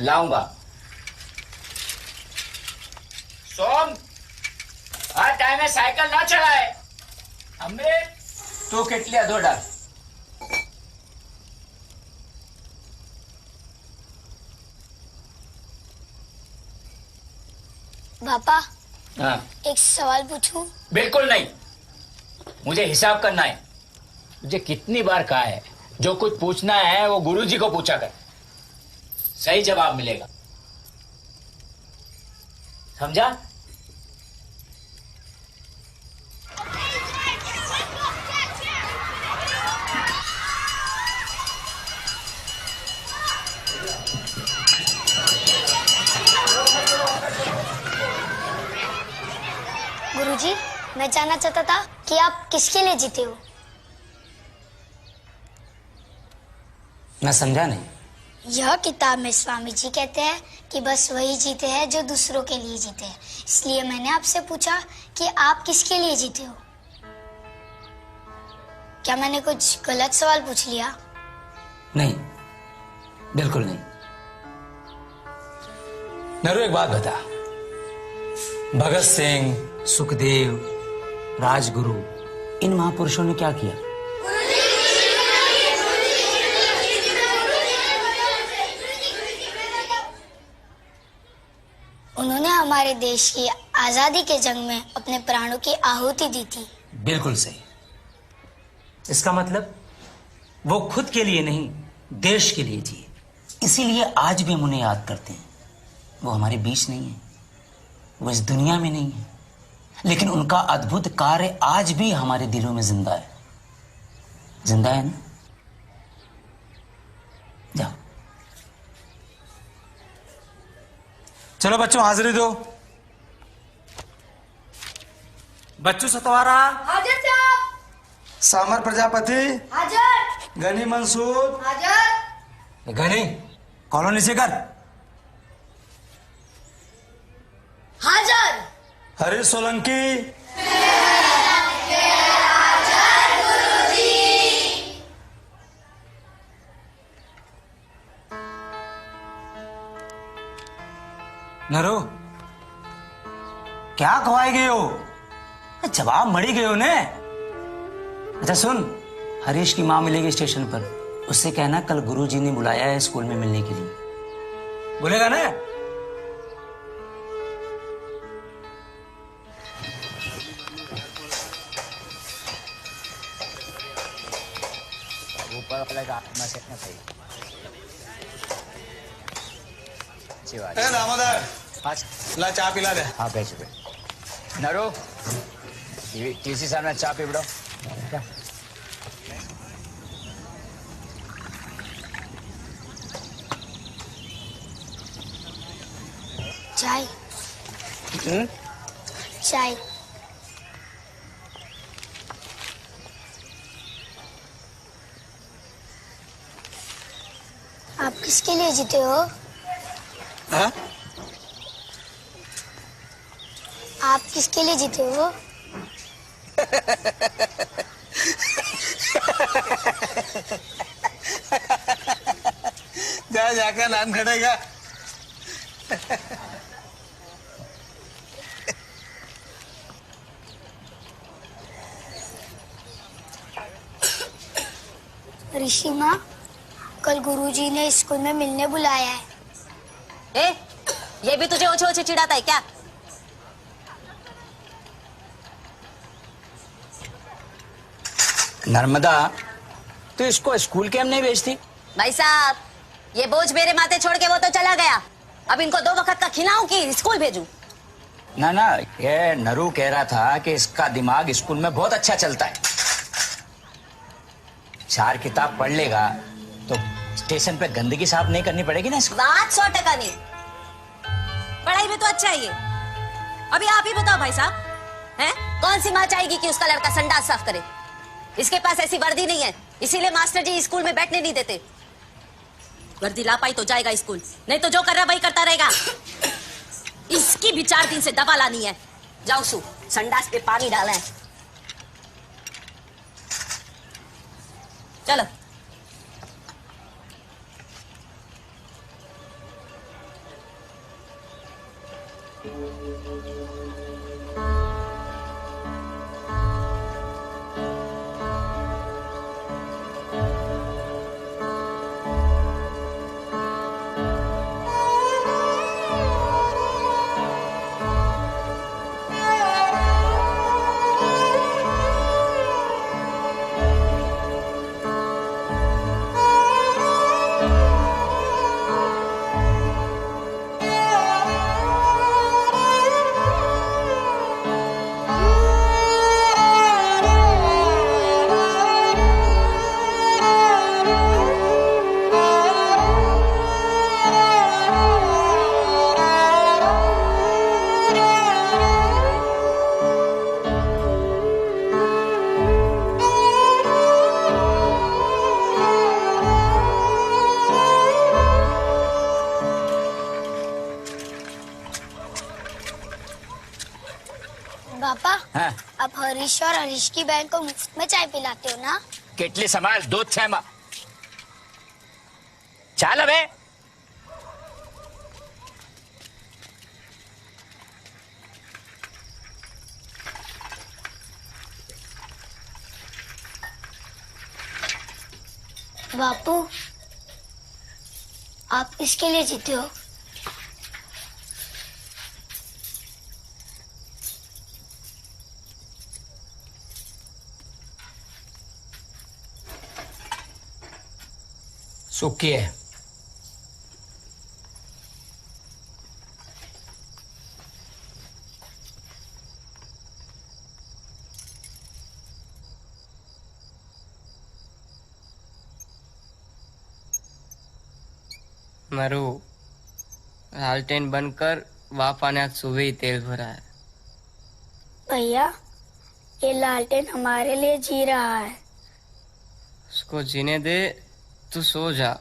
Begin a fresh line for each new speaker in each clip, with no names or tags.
लाऊंगा। सोम, हाँ टाइम है, साइकिल ना चलाए। अमृत, तू किटलिया दो डाल।
पापा,
हाँ।
एक सवाल पूछूं?
बिल्कुल नहीं, मुझे हिसाब करना है। मुझे कितनी बार कहा है, जो कुछ पूछना है वो गुरुजी को पूछा कर, सही जवाब मिलेगा। समझा?
गुरुजी, मैं जानना चाहता था कि आप किसके लिए जीते हो?
मैं समझा नहीं।
यह किताब में स्वामी जी कहते हैं कि बस वही जीते हैं जो दूसरों के लिए जीते हैं। इसलिए मैंने आपसे पूछा कि आप किसके लिए जीते हो। क्या मैंने कुछ गलत सवाल पूछ लिया?
नहीं, बिल्कुल नहीं। नरू, एक बात बता, भगत सिंह, सुखदेव, राजगुरु, इन महापुरुषों ने क्या किया?
उन्होंने हमारे देश की आजादी के जंग में अपने प्राणों की आहुति दी थी।
बिल्कुल सही। इसका मतलब वो खुद के लिए नहीं, देश के लिए जिए। इसीलिए आज भी हम उन्हें याद करते हैं। वो हमारे बीच नहीं है, वो इस दुनिया में नहीं है, लेकिन उनका अद्भुत कार्य आज भी हमारे दिलों में जिंदा है। जिंदा है ना? जाओ। चलो बच्चों, हाजिरी दो। बच्चों, सतवारा
हाजिर साहब।
सामर प्रजापति
हाजिर।
गनी मंसूर
हाजिर।
गनी, कॉलोनी से कर।
हाजिर।
हरीश सोलंकी
नरो, क्या खवाए गए हो? जवाब मड़ी गए हो ने। अच्छा सुन, हरीश की माँ मिलेगी स्टेशन पर, उससे कहना कल गुरुजी ने बुलाया है स्कूल में मिलने के लिए। बोलेगा ना?
ऊपर वाले का आत्मा सेकना सही। अच्छी बात है।
दामोदर,
हाँ
ला चाय पिला दे।
हाँ भेज दे। नरो, टीसी सामने चाय पी बड़ो। क्या?
चाय। चाय। आप किसके लिए जीते हो?
हाँ?
आप किसके लिए जीते हो?
जा जाकर नान खड़ेगा।
ऋषि माँ, कल गुरुजी ने स्कूल में मिलने बुलाया है।
ये भी तुझे ओछे ओछे चिढ़ाता है क्या?
नर्मदा, तू इसको स्कूल कैम नहीं भेजती?
भाई साहब, ये बोझ मेरे माथे छोड़ के वो तो चला गया। अब इनको 2 वक्त का खिलाऊं कि स्कूल भेजूं?
ना ना, ये नरू कह रहा था कि इसका दिमाग स्कूल में बहुत अच्छा चलता है। 4 किताब पढ़ लेगा तो स्टेशन पे गंदगी साफ नहीं करनी पड़ेगी ना इसको।
बात 100% नहीं। पढ़ाई में तो अच्छा है ये। अभी आप ही बताओ भाई साहब, हैं? कौन सी माँ चाहेगी कि उसका लड़का संडास साफ करे? इसके पास ऐसी वर्दी नहीं है, इसीलिए मास्टर जी स्कूल में बैठने नहीं देते। वर्दी ला पाई तो जाएगा स्कूल, नहीं तो जो कर रहा वही करता रहेगा। इसकी भी 4 दिन से दवा लानी है। जाओ सु, संडास पे पानी डाला है। चलो।
पापा
हाँ
आप हरीश और हरीश की बहन को मुफ्त में चाय पिलाते हो ना?
કેટલી સંભાળ દૂધ છે એમાં ચાલ હવે
बापू आप इसके लिए जीते हो।
सूखी है
मारू लालटेन बंद कर वापा ने आज सुबह ही तेल भरा है।
भैया ये लालटेन हमारे लिए जी रहा है।
उसको जीने दे, तू सो जा।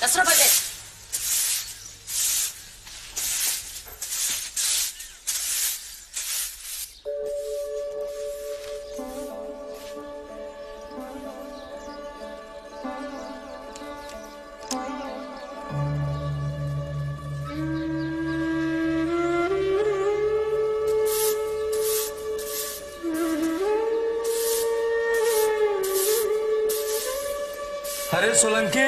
कचरा भर दे।
हरीश सोलंकी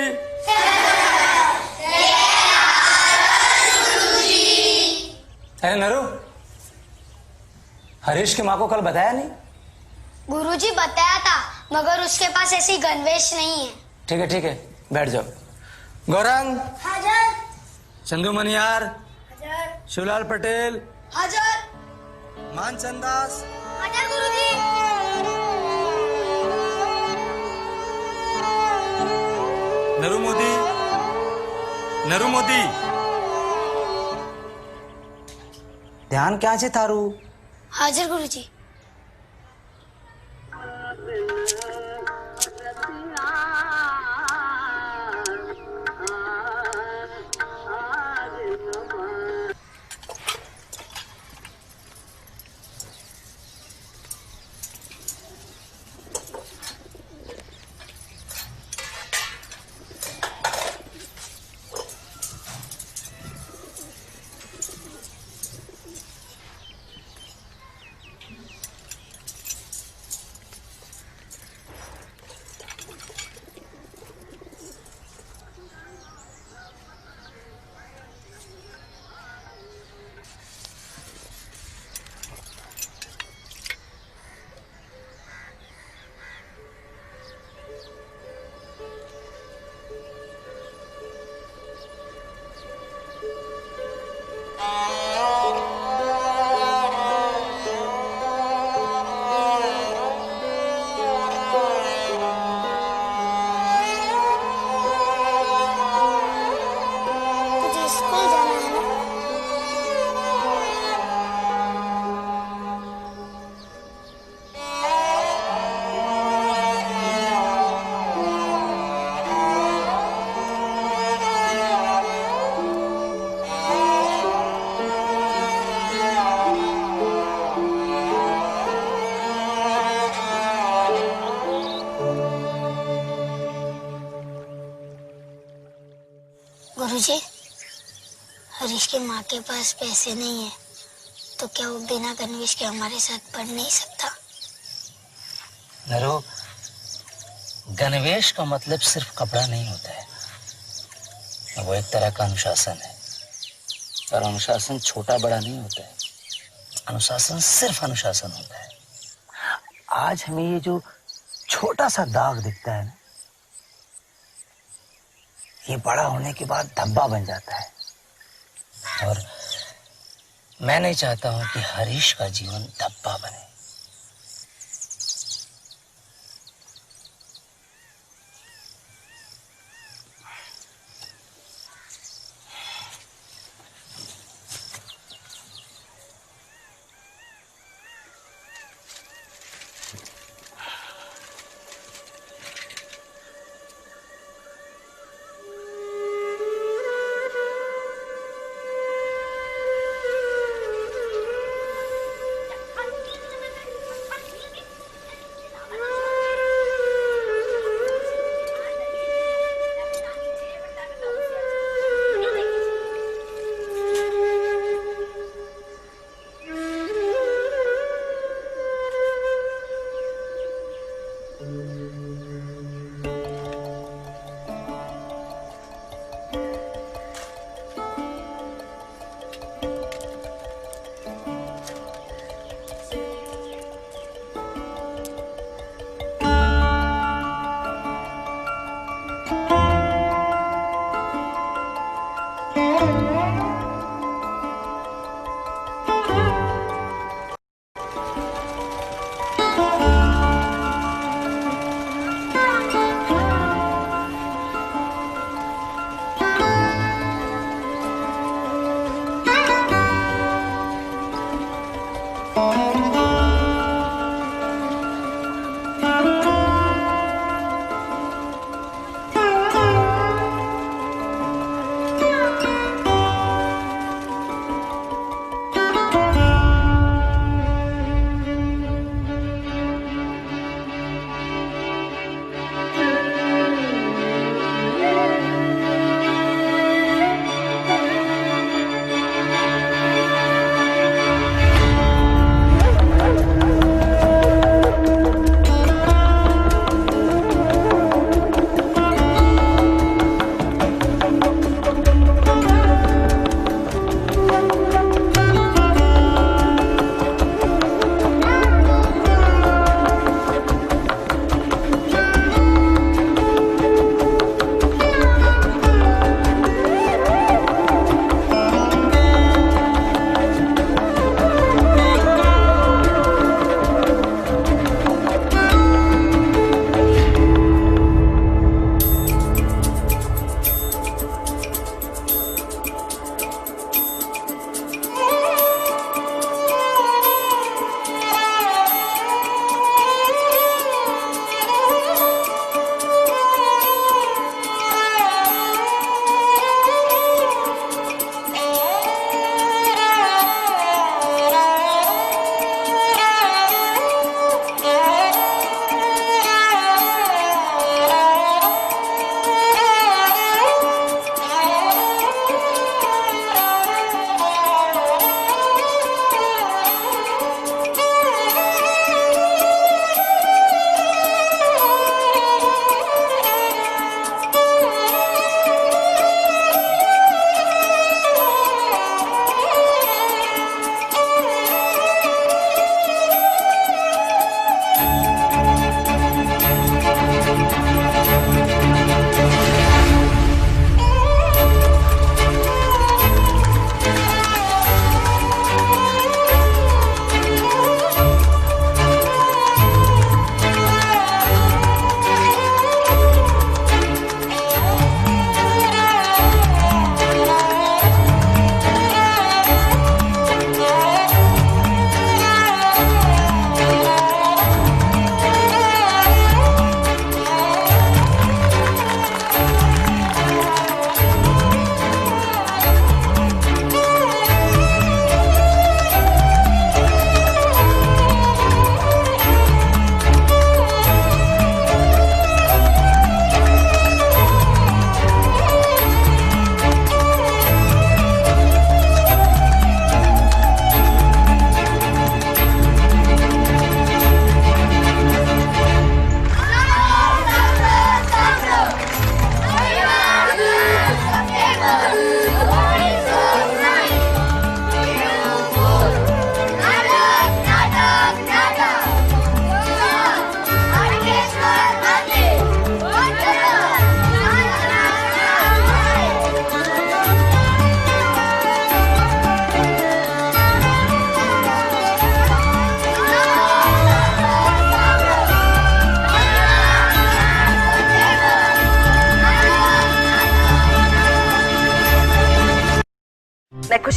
अरे नरू, हरीश की माँ को कल बताया नहीं?
गुरुजी बताया था मगर उसके पास ऐसी गणवेश नहीं है।
ठीक है बैठ जाओ। गौरंग,
हाजर।
चंदू मनियार,
हाजर।
शिवलाल पटेल,
हाजर।
मानचंद दास,
हाजर गुरुजी।
नरू मोदी, नरू मोदी।
ध्यान क्या છે તારું?
हाजर गुरुजी। जी, हरीश की माँ के पास पैसे नहीं है, तो क्या वो बिना गणवेश के हमारे साथ पढ़ नहीं सकता?
नरो, गणवेश का मतलब सिर्फ कपड़ा नहीं होता है, वो एक तरह का अनुशासन है। और अनुशासन छोटा बड़ा नहीं होता है, अनुशासन सिर्फ अनुशासन होता है। आज हमें ये जो छोटा सा दाग दिखता है ना, ये बड़ा होने के बाद धब्बा बन जाता है। और मैं नहीं चाहता हूं कि हरीश का जीवन धब्बा बने।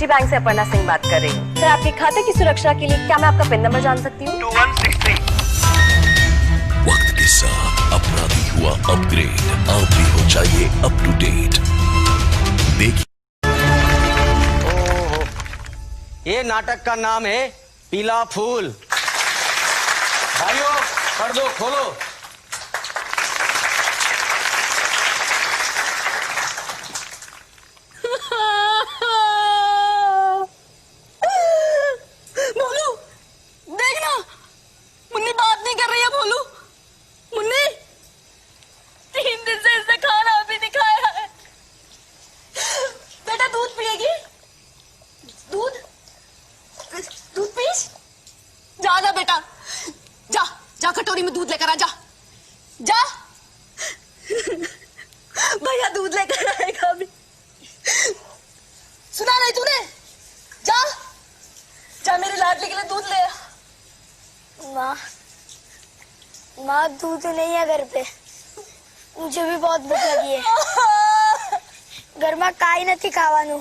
कृषि बैंक से अपर्णा सिंह बात कर रही हूँ। सर, आपके खाते की सुरक्षा के लिए क्या मैं आपका पिन नंबर जान सकती हूँ?
2163।
वक्त के साथ अपराधी हुआ अपग्रेड, आप भी हो जाइए अप टू डेट। देखिए,
ये नाटक का नाम है पीला फूल।
भाइयों कर दो, खोलो।
भोलू, देखना, मुन्नी बात नहीं कर रही है। भोलू, मुन्नी 3 दिन से इसने खाना भी नहीं खाया है। बेटा दूध पिएगी? दूध पीस? जा ना बेटा, जा जा कटोरी में दूध लेकर आ, जा जा। भैया दूध लेकर आएगा अभी। सुना नहीं तूने? जा जा मेरे लाडली के लिए दूध ले आ।
माँ दूध नहीं है घर पे, मुझे भी बहुत भूख लगी है। घर में काई नहीं खावानू।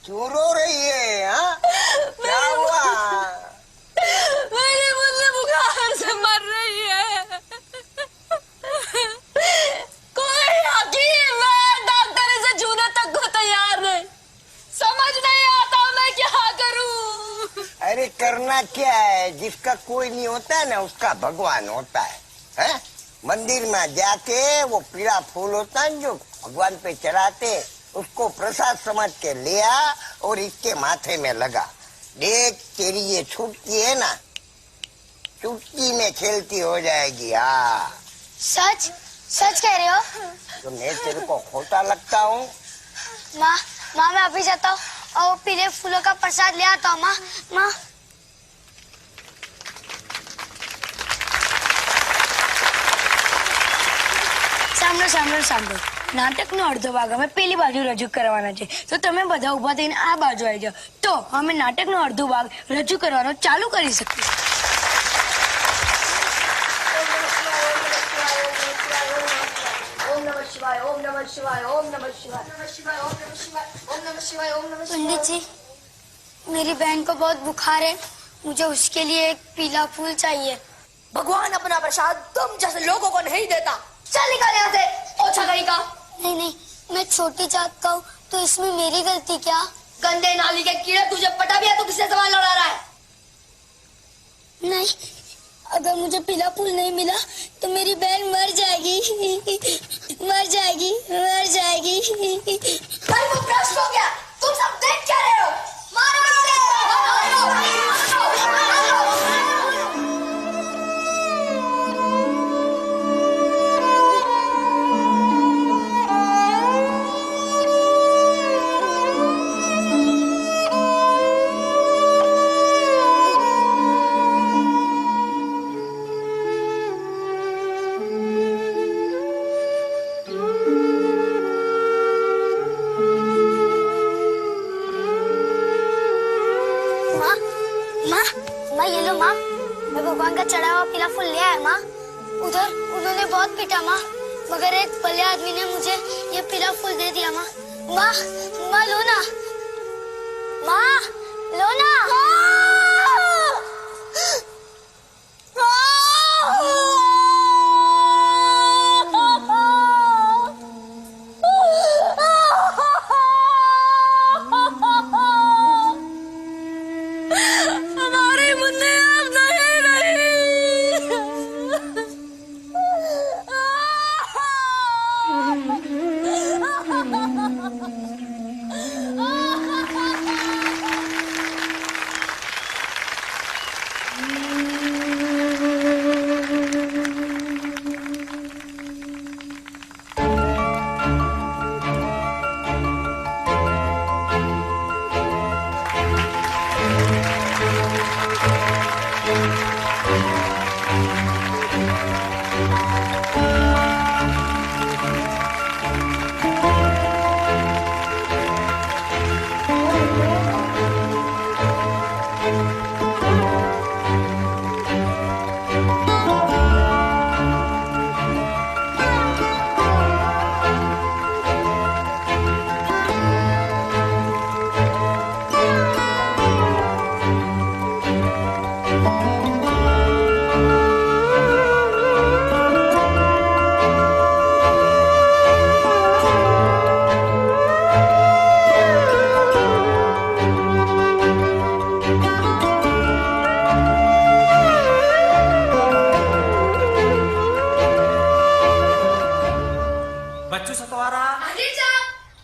क्यों रो रही है? हाँ, क्या हुआ?
मेरी मुन्नी बुखार से मर रही है। कोई हकीम है डॉक्टर इसे छूने तक को तैयार नहीं। समझ नहीं आता मैं क्या करूं।
अरे करना क्या है, जिसका कोई नहीं होता है ना उसका भगवान होता है? मंदिर में जाके वो पीला फूल होता है जो भगवान पे चढ़ाते, उसको प्रसाद समझ के ले आ और इसके माथे में लगा। देख तेरी ये छुटकी है ना, चुटकी में खेलती हो जाएगी। हाँ,
सच सच कह रहे हो?
तो मैं तेरे को खोटा लगता हूँ?
माँ मैं अभी जाता हूँ और वो पीले फूलों का प्रसाद ले आता हूँ। माँ
સાંભળો નાટકનો અડધો ભાગ અમે પેલી બાજુ રજૂ કરવાના છે, તો તમે બધા ઊભા થઈને આ બાજુ આવી જાઓ, તો અમે નાટકનો અડધો ભાગ રજૂ કરવાનો ચાલુ કરી શકીએ।
पंडित जी, मेरी बहन को बहुत बुखार है, मुझे उसके लिए एक पीला फूल चाहिए।
ભગવાન अपना प्रसाद तुम जैसे लोगों को नहीं देता।
चल निकल यहाँ से, ओछा कहीं का। नहीं, मैं छोटी जात का हूँ, तो इसमें मेरी गलती क्या?
गंदे नाली के कीड़े, तुझे पता भी है तो किससे सवाल लड़ा रहा है?
नहीं, अगर मुझे पीला फूल नहीं मिला तो मेरी बहन मर जाएगी।
भाई वो भ्रष्ट हो गया, तुम सब देख क्या रहे हो? मारो इसे!
माँ ये लो माँ, मैं भगवान का चढ़ा हुआ पीला फूल ले आया माँ। उधर उन्होंने बहुत पीटा माँ, मगर एक भले आदमी ने मुझे ये पीला फूल दे दिया माँ। माँ लो ना, माँ लो ना।
हमारी मुन्नी अब नहीं रही।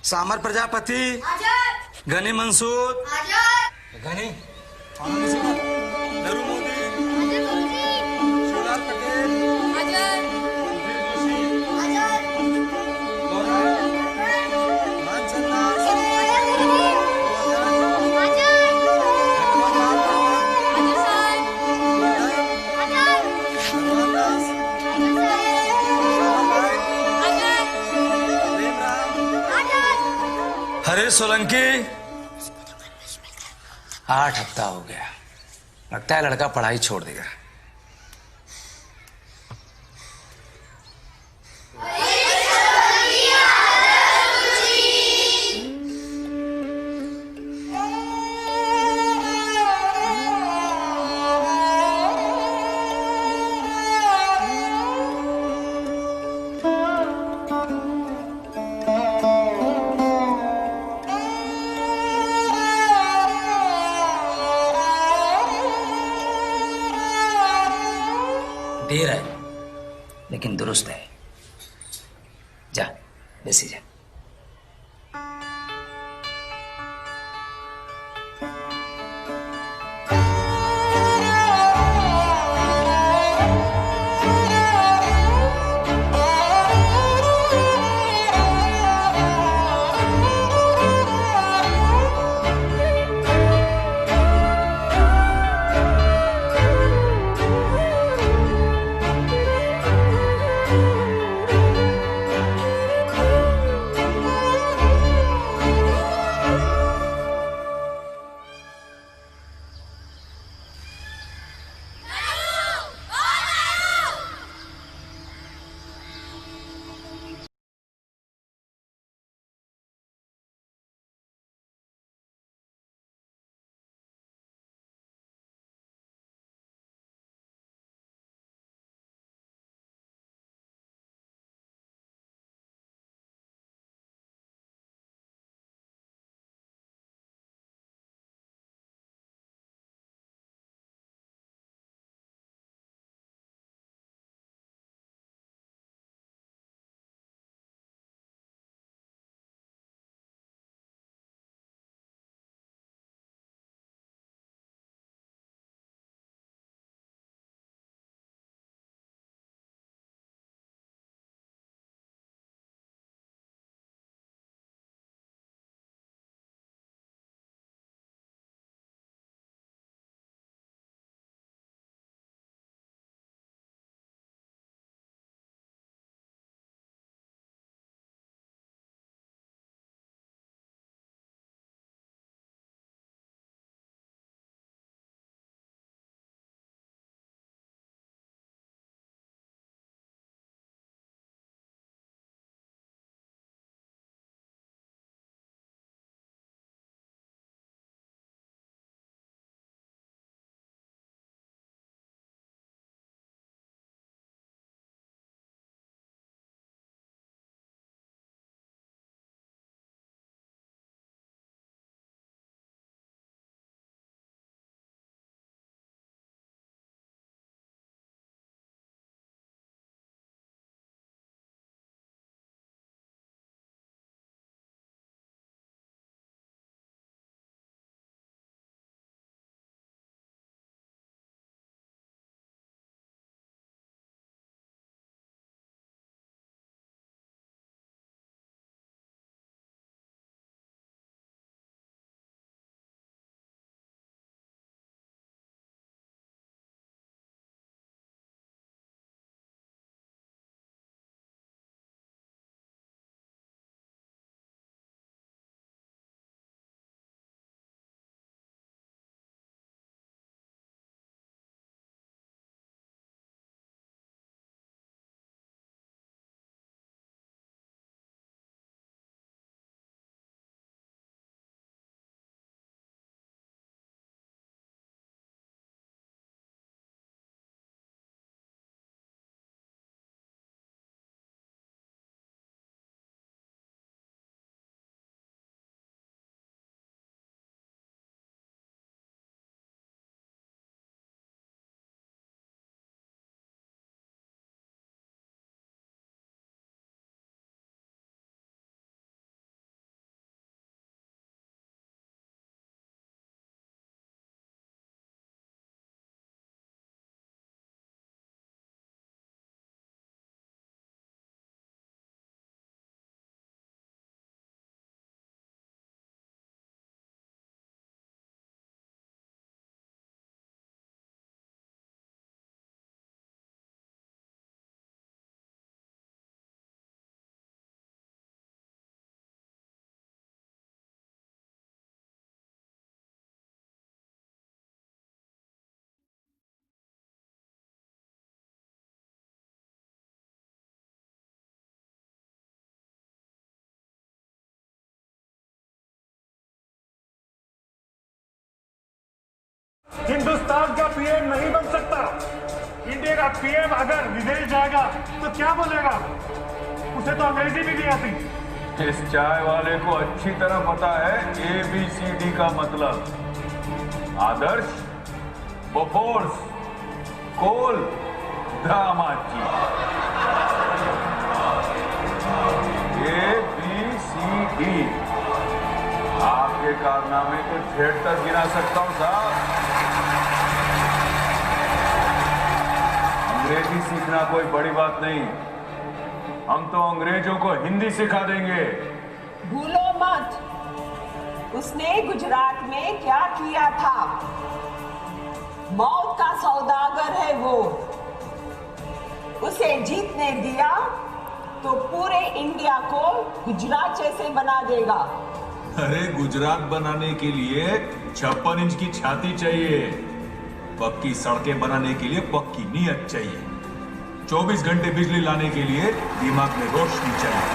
सामर प्रजापति, गनी मंसूर, गनी नरू मोदी, शिवलाल पटेल, हरीश सोलंकी।
8 हफ्ता हो गया, लगता है लड़का पढ़ाई छोड़ देगा। देर है लेकिन दुरुस्त है। जा बेसी जा।
हिंदुस्तान का पीएम नहीं बन सकता। इंडिया का पीएम अगर विदेश जाएगा तो क्या बोलेगा? उसे तो अंग्रेजी भी नहीं आती।
इस चाय वाले को अच्छी तरह पता है ABCD का मतलब। आदर्श, बोफोर्स, कोल, दामाजी। ABCD। आपके कारनामे तो छेड़ तक गिना सकता हूं साहब। अंग्रेजी सीखना कोई बड़ी बात नहीं। हम तो अंग्रेजों को हिंदी सिखा देंगे।
भूलो मत, उसने गुजरात में क्या किया था। मौत का सौदागर है वो। उसे जीतने दिया तो पूरे इंडिया को गुजरात जैसे बना देगा।
अरे गुजरात बनाने के लिए 56 इंच की छाती चाहिए। पक्की सड़कें बनाने के लिए पक्की नीयत चाहिए। 24 घंटे बिजली लाने के लिए दिमाग में रोशनी चाहिए।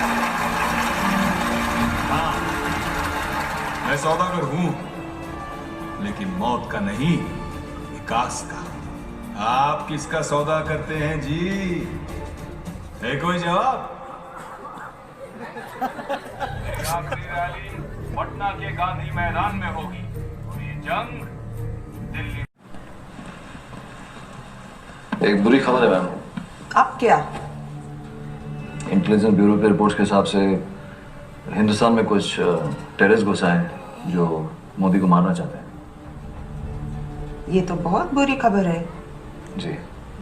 हाँ, मैं सौदागर हूं, लेकिन मौत का नहीं, विकास का। आप किसका सौदा करते हैं जी? है कोई जवाब? आखिरी रैली पटना के गांधी मैदान में होगी और ये जंग दिल्ली।
एक बुरी खबर है मैम।
अब क्या?
इंटेलिजेंस ब्यूरो के रिपोर्ट्स के हिसाब से हिंदुस्तान में कुछ टेररिस्ट घुसा है जो मोदी को मारना चाहते हैं।
ये तो बहुत बुरी खबर है
जी।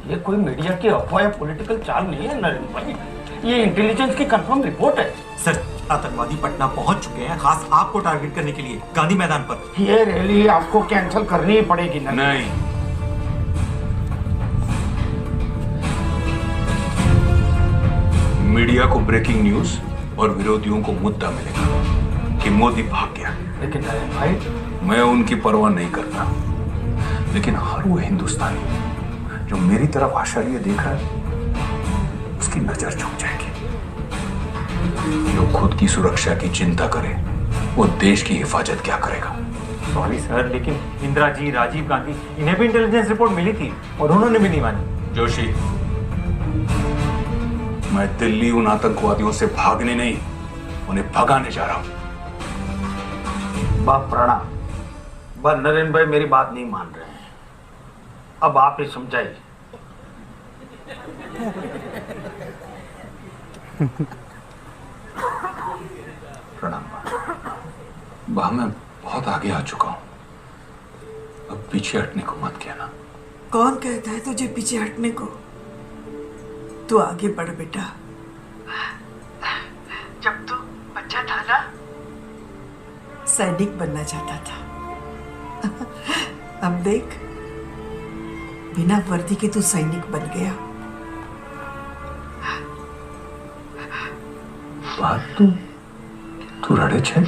ये कोई मीडिया की अफवाह या पॉलिटिकल चाल नहीं है नरेंद्र भाई, ये इंटेलिजेंस की कंफर्म रिपोर्ट है।
सर, आतंकवादी पटना पहुंच चुके हैं, खास आपको टारगेट करने के लिए गांधी मैदान पर।
ये रैली आपको कैंसिल करनी ही पड़ेगी ना?
नहीं, मीडिया को ब्रेकिंग न्यूज और विरोधियों को मुद्दा मिलेगा कि मोदी भाग गया।
लेकिन नरेंद्र भाई,
मैं उनकी परवाह नहीं करता, लेकिन हर वो हिंदुस्तानी जो मेरी तरफ आशारिये देख रहा है, उसकी नजर झुक जाएगी। जो खुद की सुरक्षा की चिंता करे, वो देश की हिफाजत क्या करेगा?
सॉरी सर, लेकिन इंदिरा जी, राजीव गांधी, इन्हें भी इंटेलिजेंस रिपोर्ट मिली थी और उन्होंने भी नहीं मानी।
जोशी, मैं दिल्ली उन आतंकवादियों से भागने नहीं, उन्हें भगाने जा रहा हूं।
बाप प्रणाम। बस नरेंद्र भाई मेरी बात नहीं मान रहे हैं, अब आप ही समझाइए।
प्रणाम। वाह, मैं बहुत आगे आ चुका हूं, अब पीछे हटने को मत कहना।
कौन कहता है तुझे पीछे हटने को? तू आगे बढ़ बेटा। जब तू बच्चा था ना, सैनिक बनना चाहता था। अब देख, बिना वर्दी के तू सैनिक बन गया।
बात तू रड़े छे?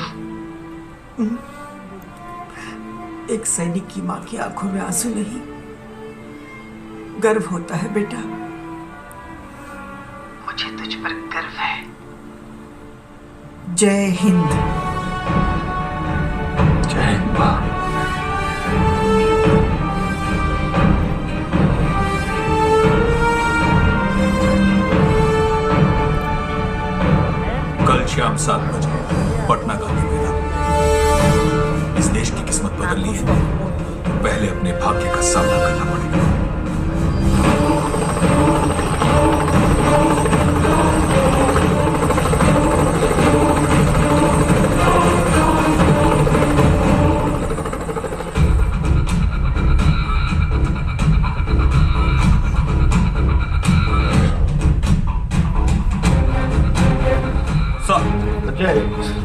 एक सैनिक की मां की आंखों में आंसू नहीं, गर्व होता है बेटा। मुझे तुझ पर गर्व है। जय हिंद।
जय हिंद मां। कल शाम 7 बजे पटना गांधी मैदान। इस देश की किस्मत बदलनी है, पहले अपने भाग्य का सामना करना पड़ेगा।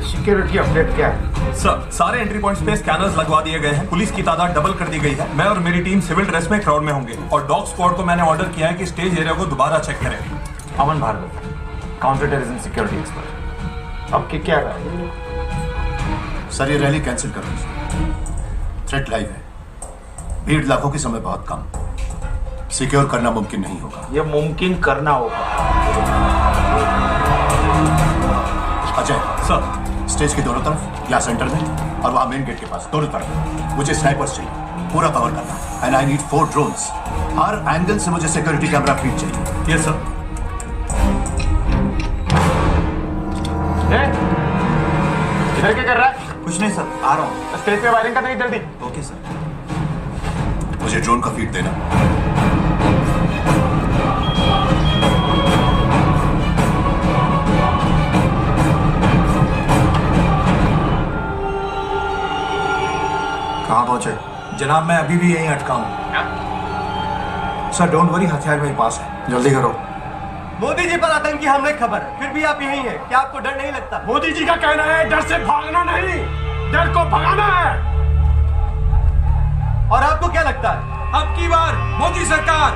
सिक्योरिटी अपडेट क्या है?
सर, सारे एंट्री पॉइंट्स पे स्कैनर्स लगवा दिए गए हैं। पुलिस की तादाद डबल कर दी गई है। मैं और मेरी टीम सिविल ड्रेस में क्राउड में होंगे और डॉग स्क्वाड को मैंने ऑर्डर किया है कि स्टेज एरिया को दोबारा चेक करें।
Aman Bhargava, counter terrorism security expert. अब की क्या राय है?
सर, ये रैली कैंसिल कर दीजिए। थ्रेट लाइव है, भीड़ लाखों की समय बहुत कम, सिक्योर करना मुमकिन नहीं होगा।
ये मुमकिन करना होगा।
अजय सर, स्टेज के दोनों तरफ या सेंटर में और वहां मेन गेट के पास दोनों तरफ मुझे स्नाइपर्स चाहिए। पूरा कवर करना। And I need 4 drones. Her angle से मुझे सिक्योरिटी कैमरा फीड चाहिए।
Yes sir.
इधर क्या कर रहा है?
कुछ नहीं सर, आ रहा हूँ।
स्टेज पे वायरिंग कर देगी जल्दी।
Okay sir. मुझे ड्रोन का फीड देना। कहाँ पहुंचे?
जनाब मैं अभी भी यहीं अटका हूँ।
सर डोंट वरी, हथियार मेरे पास है। जल्दी करो।
मोदी जी पर आतंकी हमले की खबर है, फिर भी आप यहीं हैं। क्या आपको डर नहीं लगता?
मोदी जी का कहना है डर से भागना नहीं, डर को भगाना है।
और आपको क्या लगता है?
अब की बार मोदी सरकार।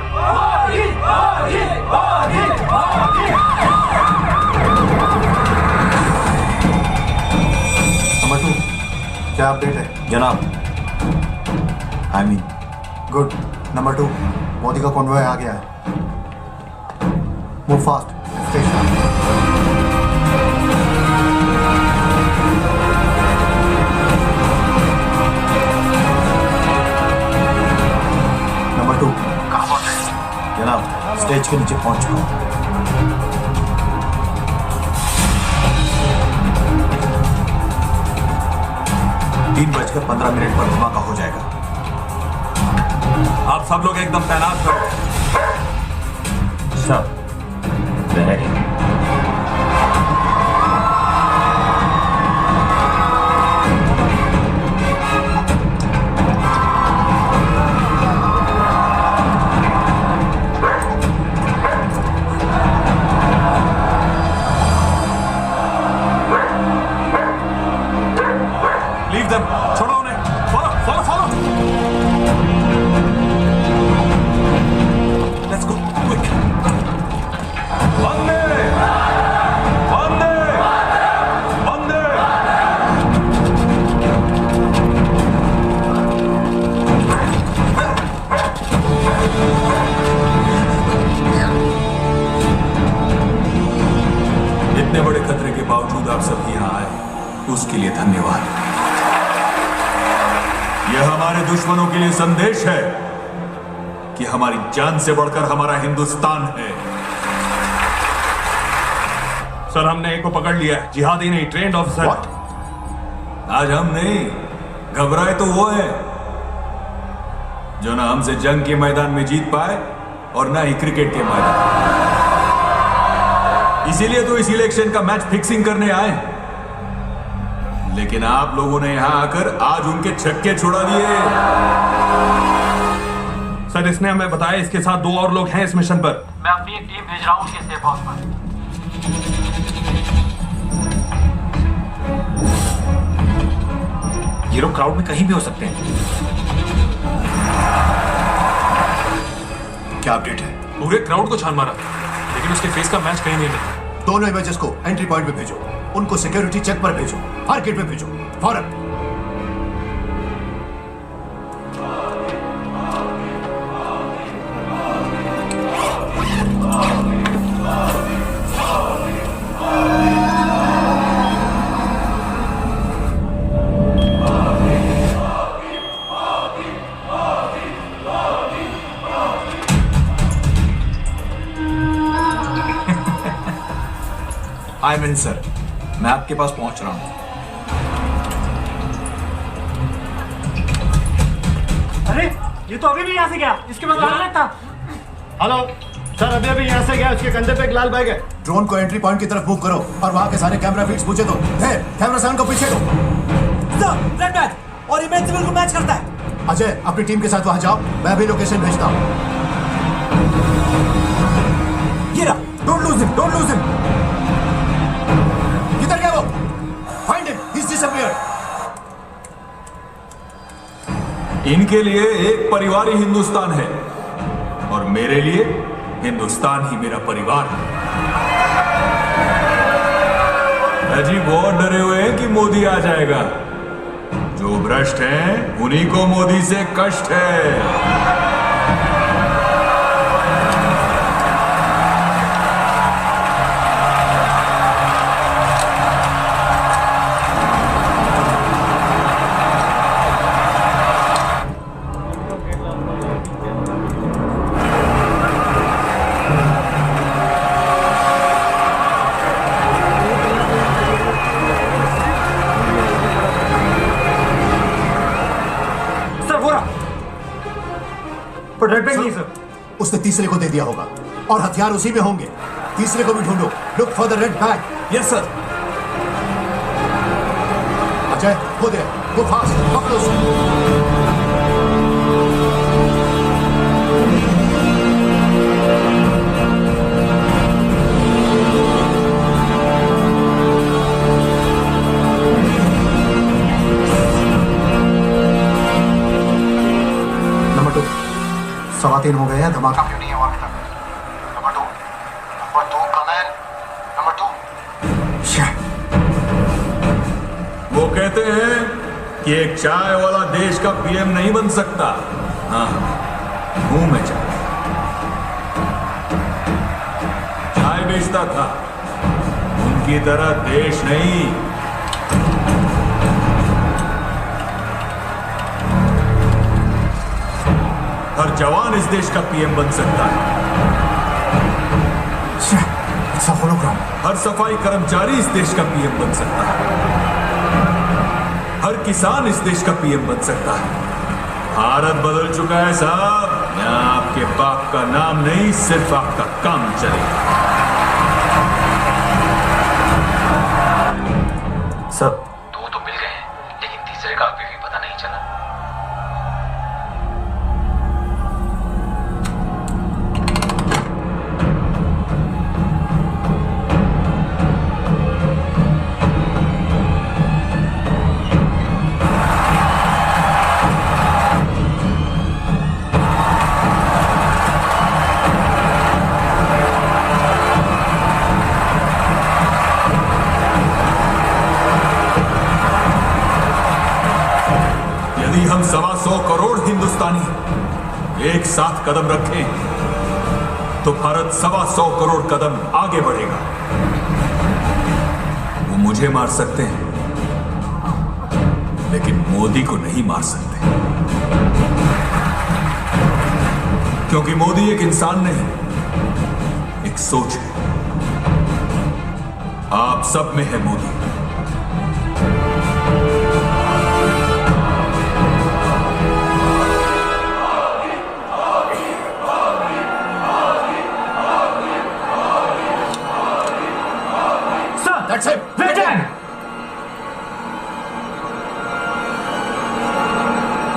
नंबर 2, क्या अपडेट है?
जनाब I mean
good. Number 2, Modi का कॉन्वॉय आ गया है। Move fast. स्टेशन। नंबर 2, कहाँ पहुंचे?
जनाब स्टेज के नीचे पहुंच चुका हूँ।
3:15 पर धमाका हो जाएगा।
आप सब लोग एकदम तैनात करो।
Sir ready.
लीव देम, छोड़ो उन्हें। Follow follow follow. Let's go quick. वंदे वंदे वंदे।
इतने बड़े खतरे के बावजूद आप सब यहाँ आए, उसके लिए धन्यवाद। यह हमारे दुश्मनों के लिए संदेश है कि हमारी जान से बढ़कर हमारा हिंदुस्तान है।
सर हमने एक को पकड़ लिया है, जिहादी नहीं, ट्रेंड ऑफिसर।
आज हम नहीं, घबराए तो वो है जो ना हमसे जंग के मैदान में जीत पाए और ना ही क्रिकेट के मैदान। इसीलिए तो इस इलेक्शन का मैच फिक्सिंग करने आए। लेकिन आप लोगों ने यहां आकर आज उनके छक्के छुड़ा दिए।
सर इसने हमें बताया इसके साथ 2 और लोग हैं इस मिशन पर।
मैं अपनी एक टीम भेज रहा हूँ उसके सेफ हाउस पर।
ये लोग क्राउड में कहीं भी हो सकते हैं।
क्या अपडेट है?
पूरे क्राउड को छान मारा, लेकिन उसके फेस का मैच कहीं नहीं मिला।
दोनों इमेजेस को एंट्री पॉइंट पे भेजो, उनको सिक्योरिटी चेक पर भेजो, हर गेट पे भेजो फौरन।
आई मीन सर, मैं आपके पास पहुंच रहा हूं।
अरे ये तो अभी भी यहाँ से गया, इसके पास आना था।
हेलो सर, अभी अभी यहाँ से गया, उसके कंधे पे एक लाल बैग है।
ड्रोन को एंट्री पॉइंट की तरफ मूव करो और वहां के सारे कैमरा फीड्स पूछे दो। कैमरा साउंड को पीछे दो।
रेड बैग और इमेज सिविल को मैच करता है।
अजय अपनी टीम के साथ वहां जाओ, मैं अभी लोकेशन भेजता हूं।
ये रहा,
don't lose him, don't lose him. किधर गया वो? Find him, he is disappeared.
इनके लिए एक परिवार ही हिंदुस्तान है और मेरे लिए हिंदुस्तान ही मेरा परिवार है। अजी बहुत डरे हुए हैं कि मोदी आ जाएगा। जो भ्रष्ट हैं उन्हीं को मोदी से कष्ट है।
रेड बैग नहीं सर।
उसने तीसरे को दे दिया होगा और हथियार उसी में होंगे। तीसरे को भी ढूंढो। Look for the red bag.
Yes sir.
Ajay go there, go fast, पकड़ो उसे। नंबर 2 3:15 हो गए हैं, धमाका क्यों नहीं हुआ अभी तक? Number 2 comment. नंबर 2
वो कहते हैं कि एक चाय वाला देश का पीएम नहीं बन सकता। हाँ, हूं मैं चाय बेचता था, उनकी तरह देश नहीं। हर जवान इस देश का पीएम बन सकता है। हर सफाई कर्मचारी इस देश का पीएम बन सकता है। हर किसान इस देश का पीएम बन सकता है। भारत बदल चुका है साहब। यहाँ आपके बाप का नाम नहीं, सिर्फ आपका काम चलेगा।
सर,
2 तो मिल गए हैं, लेकिन तीसरे का अभी भी पता नहीं चला।
यदि हम 125 करोड़ हिंदुस्तानी एक साथ कदम रखें तो भारत 125 करोड़ कदम आगे बढ़ेगा। वो मुझे मार सकते हैं, लेकिन मोदी को नहीं मार सकते, क्योंकि मोदी एक इंसान नहीं, एक सोच है। आप सब में है Modi.
That's it.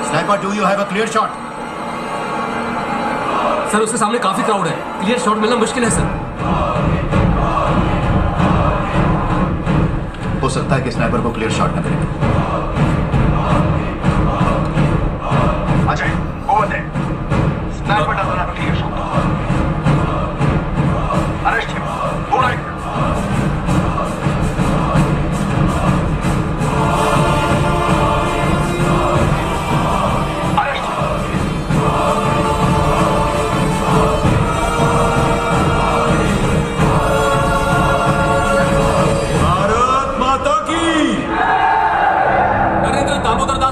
Sniper, do you have a clear shot?
Sir उसके सामने काफी क्राउड है, क्लियर शॉट मिलना मुश्किल है सर।
हो सकता है कि स्नाइपर को क्लियर शॉट न करे।
Ajay, over there. Sniper doesn't have a clear shot. Arrest him. Go right.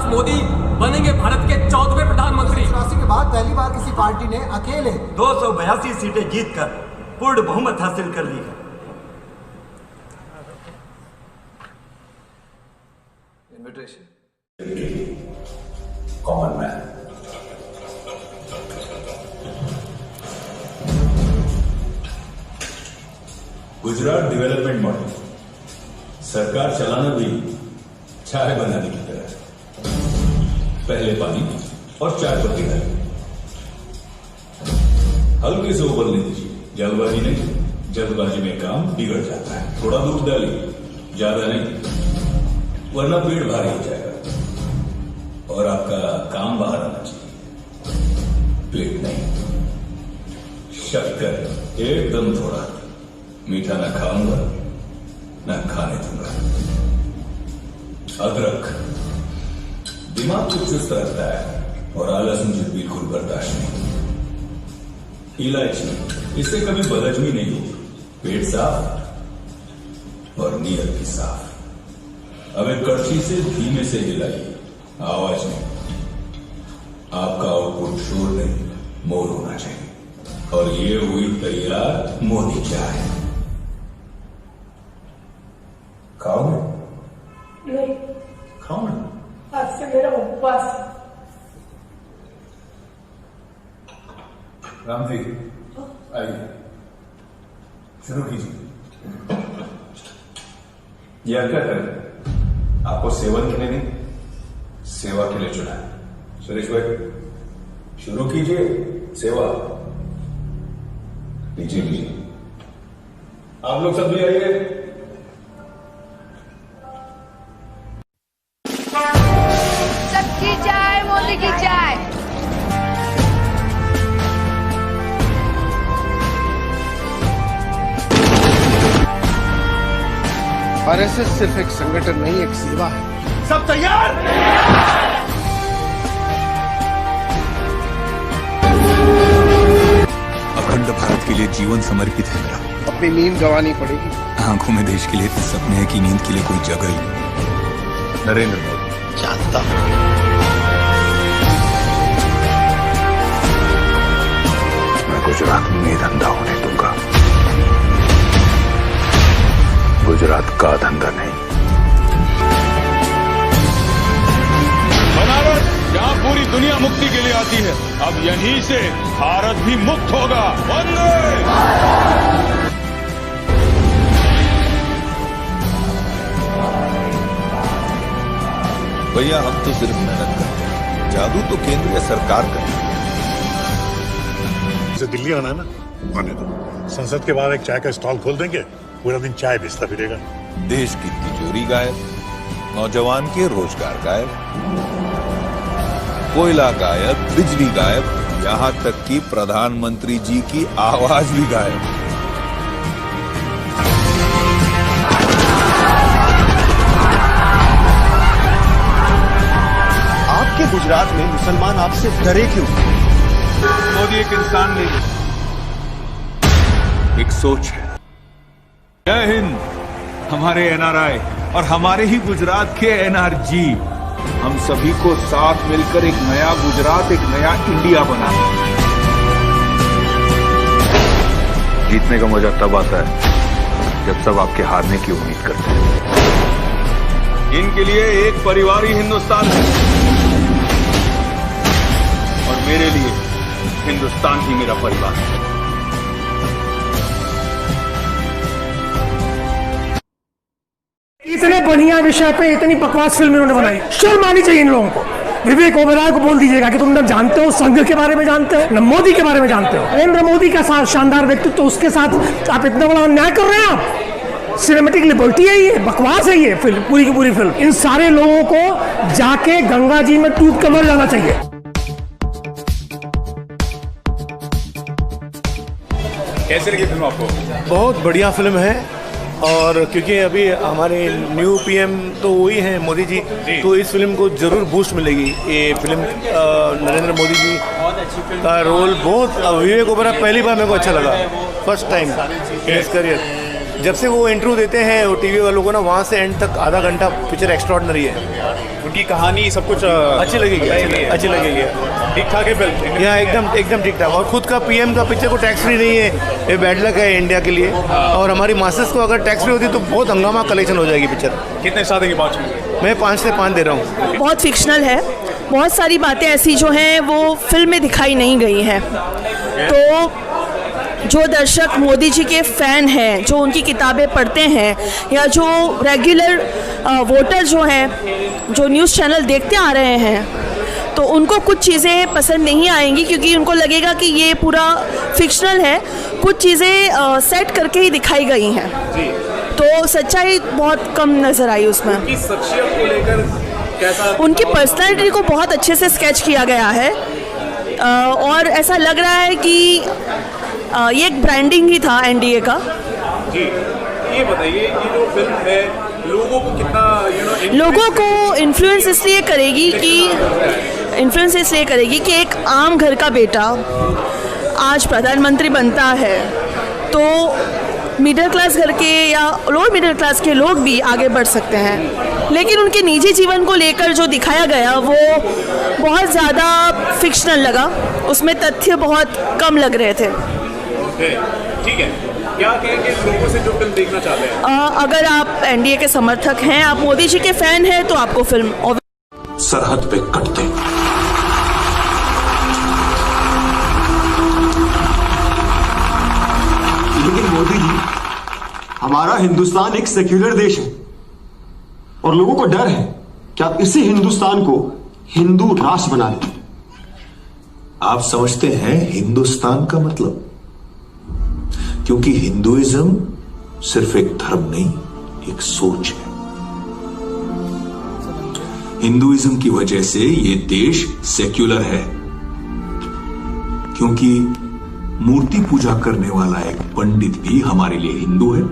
Modi बनेंगे भारत के 14वें प्रधानमंत्री।
के बाद पहली बार किसी पार्टी ने अकेले
282 सीटें जीतकर पूर्ण बहुमत हासिल कर ली है।
Common man.
Gujarat development model सरकार चलाना भी चाय बनाने की तरह। पहले पानी और चाय पत्ती डाली, हल्के से उबलने दीजिए, जल्दबाजी नहीं। जल्दबाजी में काम बिगड़ जाता है। थोड़ा दूध डालिए, ज्यादा नहीं, वरना पेट भारी हो जाएगा और आपका काम बाहर आना चाहिए, प्लेट नहीं। शक्कर एकदम थोड़ा, मीठा ना खाऊंगा ना खाने दूंगा। अदरक दिमाग को चुस्त रखता है और आलस मुझे बिल्कुल बर्दाश्त नहीं। इलायची, इससे कभी बदहजमी नहीं होगी, पेट साफ और नीयत भी साफ। अब एक कड़छी से धीमे से हिलाइए, आवाज नहीं। आपका आउटपुट शोर नहीं, मोर होना चाहिए। और ये हुई तैयार मोदी चाय। खाओगे?
नहीं,
खाओ ना।
आज से मेरा उपवास।
राम जी आइए, शुरू कीजिए। यह क्या करें? आपको सेवन के लिए नहीं, सेवा के लिए चुना है। सुरेश भाई शुरू कीजिए सेवा। लीजिए लीजिए, आप लोग सब भी आइए।
सबकी चाय, मोदी की चाय।
आरएसएस सिर्फ एक संगठन नहीं, एक सेवा है।
सब तैयार?
अखंड भारत के लिए जीवन समर्पित है मेरा।
अपनी नींद गंवानी पड़ेगी।
आंखों में देश के लिए इतने सपने हैं कि नींद के लिए कोई जगह ही नहीं। नरेंद्र मोदी
जानता हूं।
मैं गुजरात में धंधा होने दूंगा, गुजरात का धंधा नहीं।
बनारस जहाँ पूरी दुनिया मुक्ति के लिए आती है, अब यहीं से भारत भी मुक्त होगा। वंदे
भैया, हम तो सिर्फ मेहनत करते हैं, जादू तो केंद्रीय सरकार करती है।
उसे दिल्ली आना है ना, आने दो। संसद के बाहर एक चाय का स्टॉल खोल देंगे, पूरा दिन चाय बेचता फिरेगा।
देश की तिजोरी गायब, नौजवान के रोजगार गायब, कोयला गायब, बिजली गायब, यहाँ तक कि प्रधानमंत्री जी की आवाज भी गायब।
आपके गुजरात में मुसलमान आपसे डरे क्यों?
मोदी एक इंसान नहीं, एक सोच है। जय हिंद हमारे एनआरआई और हमारे ही गुजरात के एनआरजी, हम सभी को साथ मिलकर एक नया गुजरात, एक नया इंडिया बनाना।
जीतने का मजा तब आता है जब सब आपके हारने की उम्मीद करते हैं।
इनके लिए एक परिवार ही हिंदुस्तान है और मेरे लिए हिंदुस्तान ही मेरा परिवार है।
इतने बढ़िया विषय पे इतनी बकवास फिल्म इन्होंने बनाई, शर्म आनी चाहिए इन लोगों को। विवेक ओबेरॉय को बोल दीजिएगा कि तुम न जानते हो संघ के बारे में जानते हो, न मोदी के बारे में जानते हो। नरेंद्र मोदी का साथ शानदार व्यक्तित्व, तो उसके साथ आप इतना बड़ा अन्याय कर रहे हैं। आप सिनेमेटिक लिबर्टी है, ये बकवास है, ये फिल्म पूरी की पूरी फिल्म। इन सारे लोगों को जाके गंगा जी में टूट कर मर जाना चाहिए।
कैसे लगी फिल्म आपको?
बहुत बढ़िया फिल्म है, और क्योंकि अभी हमारे न्यू पीएम तो वही हैं मोदी जी, तो इस फिल्म को जरूर बूस्ट मिलेगी। ये फिल्म नरेंद्र मोदी जी का रोल बहुत, विवेक ओबेरॉय पहली बार मेरे को अच्छा लगा, first time in his career. जब से वो इंटरव्यू देते हैं वो टीवी वालों को ना, वहाँ से एंड तक आधा घंटा पिक्चर एक्स्ट्रॉर्डिनरी है।
उनकी कहानी सब कुछ
अच्छी लगेगी, अच्छी लगेगी।
ठीक ठाक है फिल्म?
यहाँ एकदम ठीक ठाक। और खुद का पीएम का पिक्चर को टैक्स फ्री नहीं है, ये बैड लक है इंडिया के लिए। और हमारी मासेस को अगर टैक्स फ्री होती तो बहुत हंगामा कलेक्शन हो जाएगी पिक्चर।
कितने स्टार देंगे 5 में?
मैं 5 से 5 दे रहा हूँ।
बहुत फिक्शनल है, बहुत सारी बातें ऐसी जो हैं वो फिल्म में दिखाई नहीं गई हैं। तो जो दर्शक मोदी जी के फ़ैन हैं, जो उनकी किताबें पढ़ते हैं, या जो रेगुलर वोटर जो हैं, जो न्यूज़ चैनल देखते आ रहे हैं, तो उनको कुछ चीज़ें पसंद नहीं आएंगी, क्योंकि उनको लगेगा कि ये पूरा फिक्शनल है, कुछ चीज़ें सेट करके ही दिखाई गई हैं। तो सच्चाई बहुत कम नज़र आई उसमें।
उनकी शख्सियत को लेकर कैसा?
उनकी पर्सनैलिटी को बहुत अच्छे से स्केच किया गया है, और ऐसा लग रहा है कि ये एक ब्रांडिंग ही था एनडीए का।
जी, ये बताइए, ये जो फिल्म है लोगों को कितना
लोगों को इन्फ्लुएंस इसलिए करेगी कि एक आम घर का बेटा आज प्रधानमंत्री बनता है, तो मिडिल क्लास घर के या लोअर मिडिल क्लास के लोग भी आगे बढ़ सकते हैं। लेकिन उनके निजी जीवन को लेकर जो दिखाया गया वो बहुत ज़्यादा फिक्शनल लगा, उसमें तथ्य बहुत कम लग रहे थे।
ठीक है, क्या कहेंगे लोगों से जो फिल्म देखना चाहते हैं?
अगर आप एनडीए के समर्थक हैं, आप मोदी जी के फैन हैं, तो आपको फिल्म
सरहद पे कटते
लेकिन मोदी जी, हमारा हिंदुस्तान एक सेक्युलर देश है और लोगों को डर है कि आप इसी हिंदुस्तान को हिंदू राष्ट्र बना दें।
आप समझते हैं हिंदुस्तान का मतलब? क्योंकि हिंदुइज्म सिर्फ एक धर्म नहीं, एक सोच है। हिंदुइज्म की वजह से ये देश सेक्युलर है, क्योंकि मूर्ति पूजा करने वाला एक पंडित भी हमारे लिए हिंदू है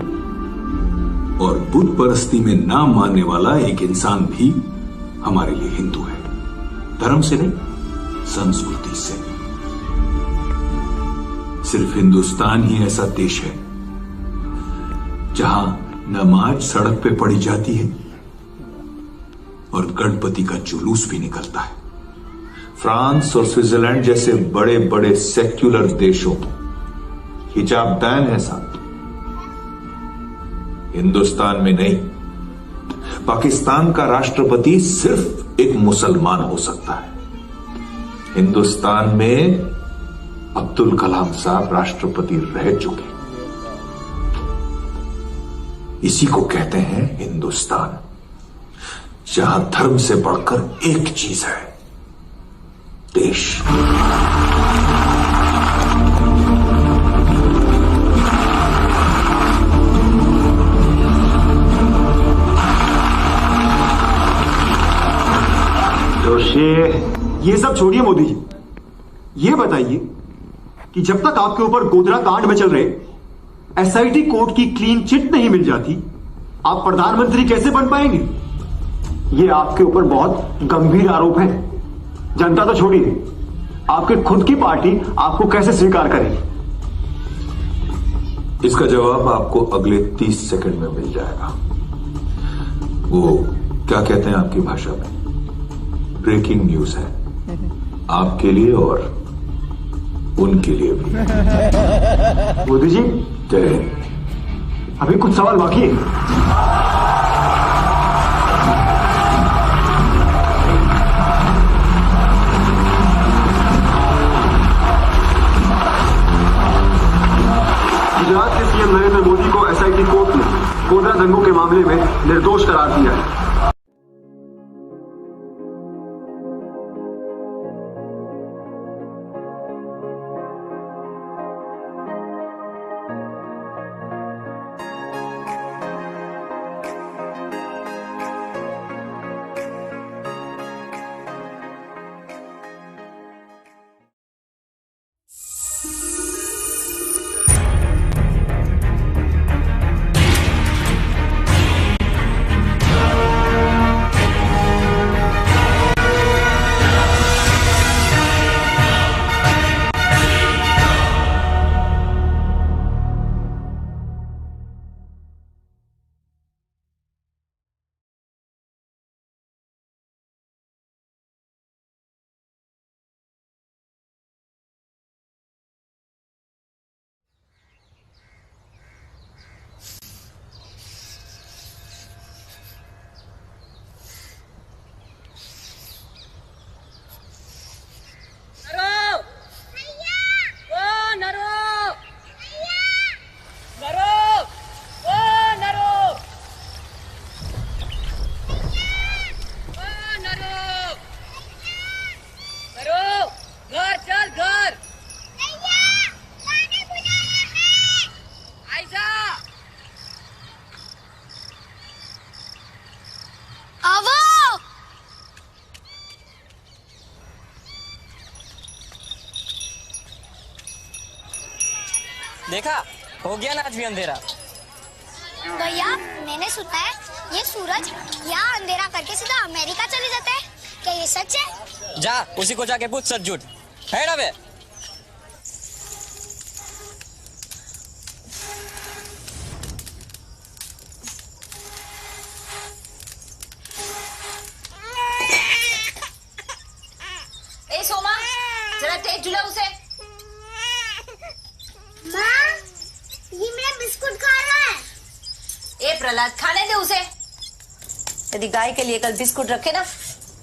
और बुद्ध परस्ती में ना मानने वाला एक इंसान भी हमारे लिए हिंदू है। धर्म से नहीं, संस्कृति से। सिर्फ हिंदुस्तान ही ऐसा देश है जहां नमाज सड़क पे पढ़ी जाती है और गणपति का जुलूस भी निकलता है। फ्रांस और स्विट्जरलैंड जैसे बड़े बड़े सेक्युलर देशों हिजाब बैन है साहब, हिंदुस्तान में नहीं। पाकिस्तान का राष्ट्रपति सिर्फ एक मुसलमान हो सकता है। हिंदुस्तान में अब्दुल कलाम साहब राष्ट्रपति रह चुके। इसी को कहते हैं हिंदुस्तान, जहां धर्म से बढ़कर एक चीज है, देश।
जोशी, ये सब छोड़िए मोदी जी, ये बताइए कि जब तक आपके ऊपर गोधरा कांड में चल रहे एसआईटी कोर्ट की क्लीन चिट नहीं मिल जाती, आप प्रधानमंत्री कैसे बन पाएंगे? ये आपके ऊपर बहुत गंभीर आरोप है। जनता तो छोड़िए, आपकी खुद की पार्टी आपको कैसे स्वीकार करेगी?
इसका जवाब आपको अगले 30 सेकंड में मिल जाएगा। वो क्या कहते हैं आपकी भाषा में, ब्रेकिंग न्यूज है, आपके लिए और उनके लिए भी।
मोदी जी,
जय हिंद।
अभी कुछ सवाल बाकी है। गुजरात के सीएम नरेंद्र मोदी को एसआईटी कोर्ट ने गोधरा दंगों के मामले में निर्दोष करार दिया है।
देखा, हो गया ना आज भी अंधेरा।
भैया, मैंने सुना है ये सूरज यहाँ अंधेरा करके सीधा अमेरिका चले जाता है, क्या ये सच है?
जा उसी को जाके पूछ, सच झूठ है ना बे?
ए सोमा, जरा तेज झुला उसे।
माँ, ये मेरा बिस्कुट खा रहा है।
ए प्रहलाद, खाने दे उसे। यदि गाय के लिए कल बिस्कुट रखे ना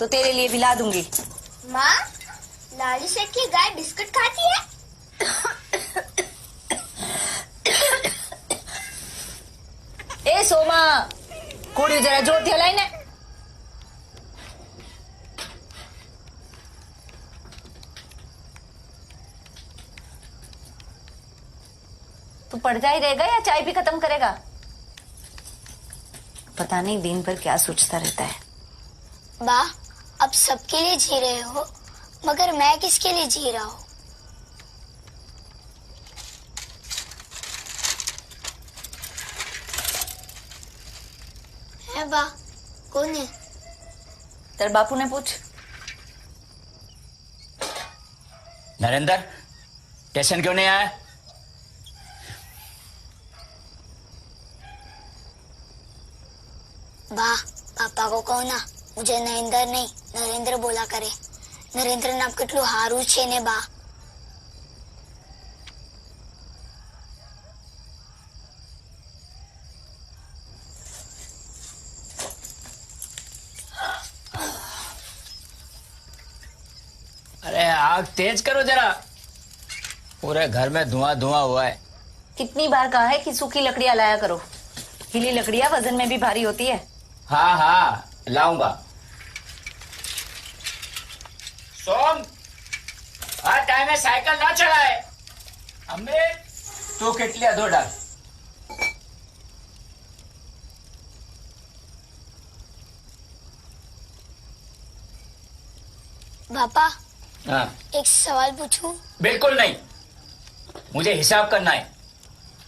तो तेरे लिए भी ला दूंगी।
माँ, लाली सेठ की गाय बिस्कुट खाती है?
ए सोमा कोड़ी जरा जोत हलाई ने तू पढ़ता ही रहेगा या चाय भी खत्म करेगा? पता नहीं दिन भर क्या सोचता रहता है।
बा, अब सबके लिए जी रहे हो, मगर मैं किसके लिए जी रहा हूँ? है बा, कौन है?
तेरे बापू ने पूछ।
नरेंद्र, स्टेशन क्यों नहीं आया?
बा, पापा को कहो ना, मुझे नरेंद्र नहीं नरेंद्र बोला करे। नरेंद्र नाम કેટલું હારું છે ને બા।
अरे आग तेज करो जरा, पूरे घर में धुआं धुआं हुआ है।
कितनी बार कहा है कि सूखी लकड़ियां लाया करो, गीली लकड़ियां वजन में भी भारी होती है।
हाँ हाँ लाऊंगा। सोम, हर टाइम में साइकिल ना चलाए। अमृत, तू किटलियां धो डाल।
पापा,
हाँ।
एक सवाल पूछूं?
बिल्कुल नहीं, मुझे हिसाब करना है।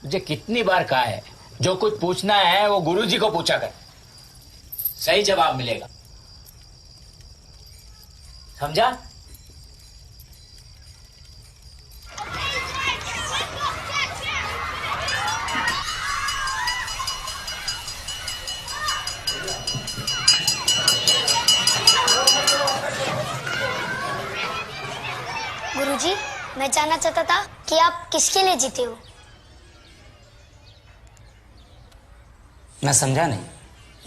मुझे कितनी बार कहा है, जो कुछ पूछना है वो गुरुजी को पूछा कर, सही जवाब मिलेगा। समझा?
गुरुजी, मैं जानना चाहता था कि आप किसके लिए जीते हो?
मैं समझा नहीं।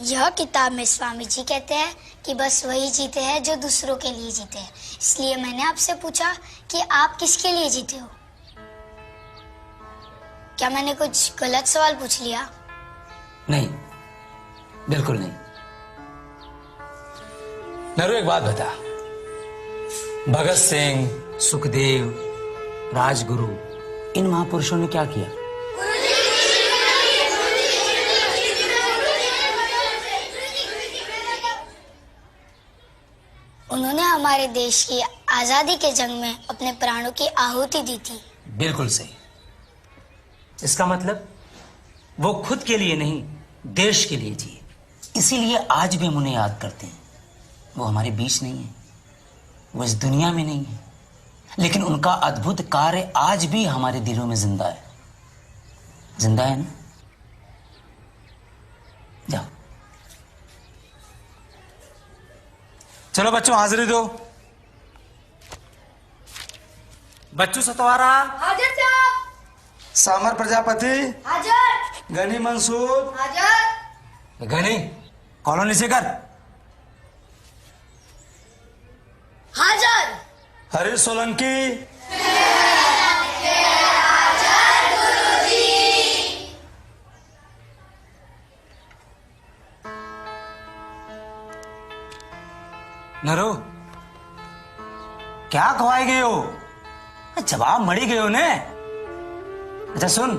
यह किताब में स्वामी जी कहते हैं कि बस वही जीते हैं जो दूसरों के लिए जीते हैं। इसलिए मैंने आपसे पूछा कि आप किसके लिए जीते हो। क्या मैंने कुछ गलत सवाल पूछ लिया?
नहीं, बिल्कुल नहीं। नरू, एक बात बता, भगत सिंह, सुखदेव, राजगुरु, इन महापुरुषों ने क्या किया?
उन्होंने हमारे देश की आजादी के जंग में अपने प्राणों की आहुति दी थी।
बिल्कुल सही। इसका मतलब वो खुद के लिए नहीं, देश के लिए जिए। इसीलिए आज भी हम उन्हें याद करते हैं। वो हमारे बीच नहीं है, वो इस दुनिया में नहीं है, लेकिन उनका अद्भुत कार्य आज भी हमारे दिलों में जिंदा है। जिंदा है ना? जाओ।
चलो बच्चों, हाजिरी दो। बच्चू सतवारा,
हाजिर साहब।
सामर प्रजापति,
हाजिर।
गनी मंसूर,
हाजिर।
गनी कॉलोनी से कर।
हाजिर।
हरीश सोलंकी,
नरो, क्या खवाए गए हो? जवाब मड़ी गए हो ने। अच्छा सुन,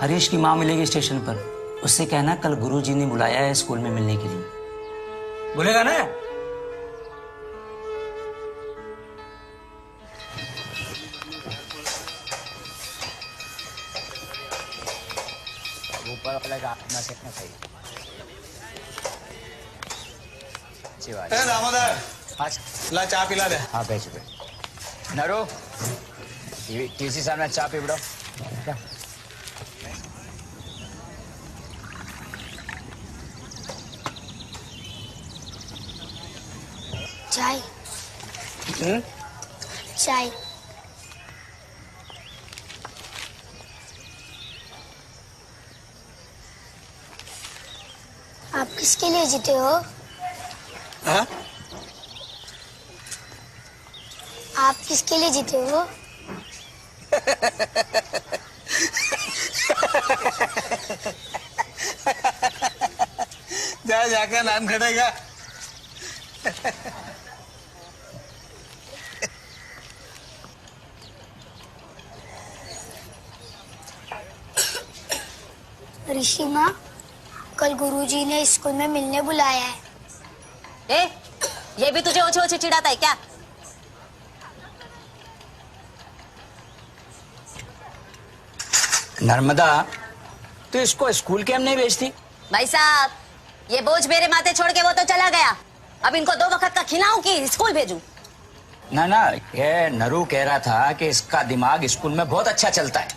हरीश की माँ मिलेगी स्टेशन पर, उससे कहना कल गुरुजी ने बुलाया है स्कूल में मिलने के लिए। बोलेगा ना?
ऊपर वाला का अपना सेकना सही। अच्छी बात है।
दामोदर, ला चा पिला दे।
हाँ भेज दे। नरो, टीसी सामने चा पी बड़ो।
चाय। चाय। आप किसके लिए जीते हो?
हाँ?
आप किसके लिए जीते हो?
जा जाकर नान खटेगा।
ऋषि माँ, कल गुरुजी ने स्कूल में मिलने बुलाया है।
ये भी तुझे ओछे ओछे चिढ़ाता है क्या?
नर्मदा, तो इसको स्कूल के हम नहीं भेजती?
भाई साहब, ये बोझ मेरे माथे छोड़ के वो तो चला गया, अब इनको 2 वक्त का खिलाऊं कि स्कूल भेजूं?
ना ना, ये नरू कह रहा था कि इसका दिमाग स्कूल में बहुत अच्छा चलता है।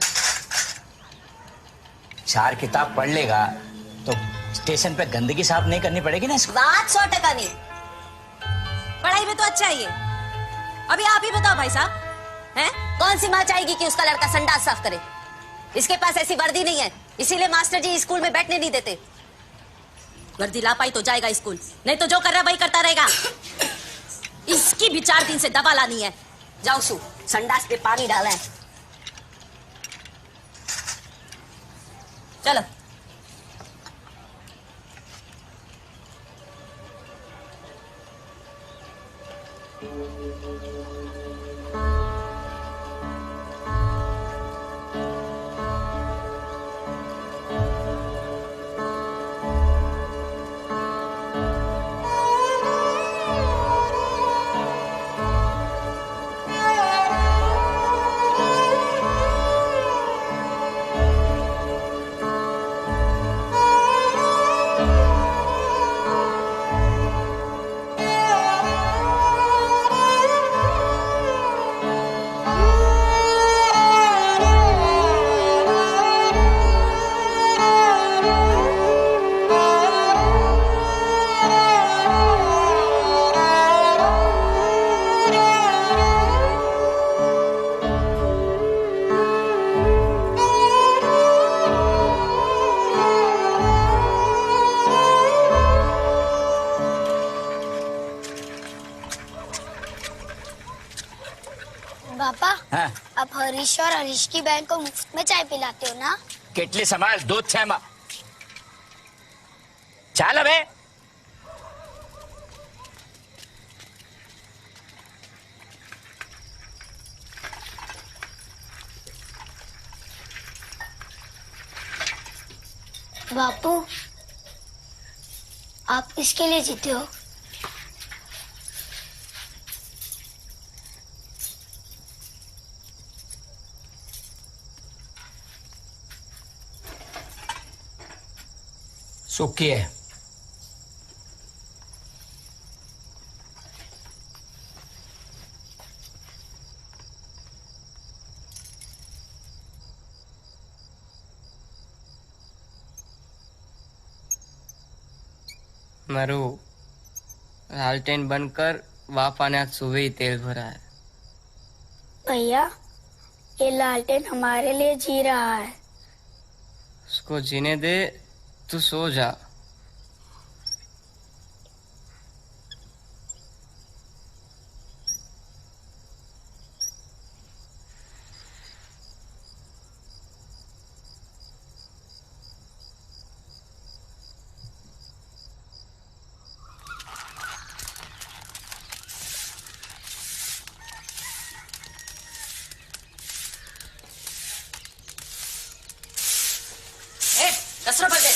4 किताब पढ़ लेगा तो स्टेशन पे गंदगी साफ नहीं करनी पड़ेगी ना इसको।
बात 100% नहीं, पढ़ाई में तो अच्छा ही है। अभी आप ही बताओ भाई साहब, हैं? कौन सी माँ चाहेगी कि उसका लड़का संडास साफ करे? इसके पास ऐसी वर्दी नहीं है, इसीलिए मास्टर जी स्कूल में बैठने नहीं देते। वर्दी ला पाई तो जाएगा स्कूल, नहीं तो जो कर रहा वही करता रहेगा। इसकी भी 4 दिन से दवा लानी है। जाओ सु, संडास पे पानी डाला है। चलो।
पापा,
हाँ?
आप हरीश और हरीश की बहन को मुफ्त में चाय पिलाते हो ना?
કેટલી સંભાળ દૂધ છે એમાં। ચાલ હવે।
बापू, आप किसके लिए जीते हो?
सुखी है।
मरु, लालटेन बनकर वापा ने आज सुबह ही तेल भरा है।
भैया, ये लालटेन हमारे लिए जी रहा है।
उसको जीने दे, तू सो जा।
कसरा भर दे।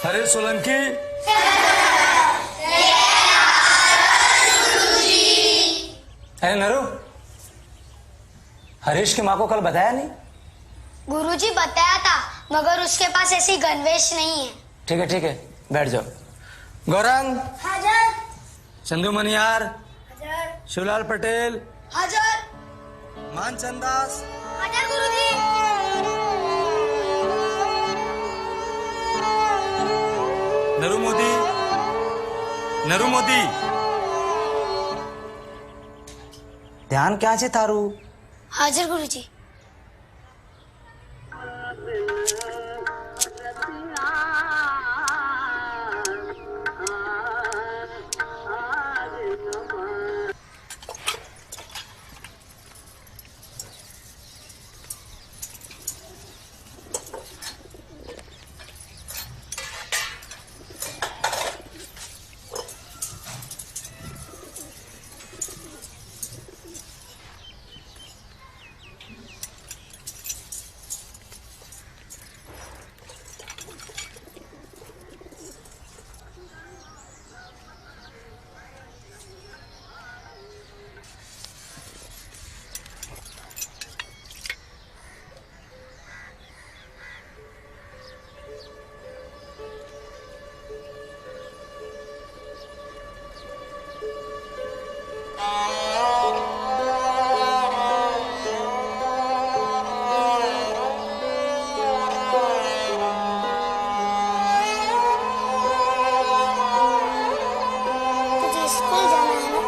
हरीश सोलंकी, अरे नरू, हरीश की माँ को कल बताया नहीं?
गुरुजी बताया था, मगर उसके पास ऐसी गणवेश नहीं है।
ठीक है, बैठ जाओ। गौरंग,
हाजर।
चंदू मनियार,
हाजर।
शिवलाल पटेल,
हाजर।
मानचंद दास,
हाजर गुरुजी।
नरू मोदी,
ध्यान क्या છે તારું?
हाजिर गुरुजी। तुझे स्कूल जाना है ना?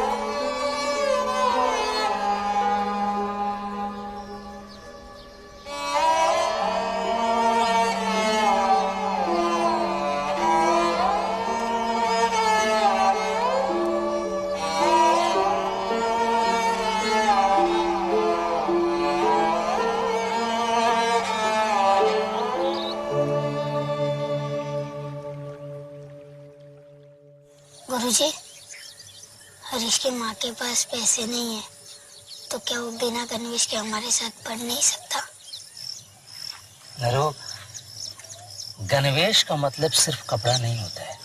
गुरुजी, हरीश की माँ के पास पैसे नहीं है, तो क्या वो बिना गणवेश के हमारे साथ पढ़ नहीं सकता?
नरो, गणवेश का मतलब सिर्फ कपड़ा नहीं होता है,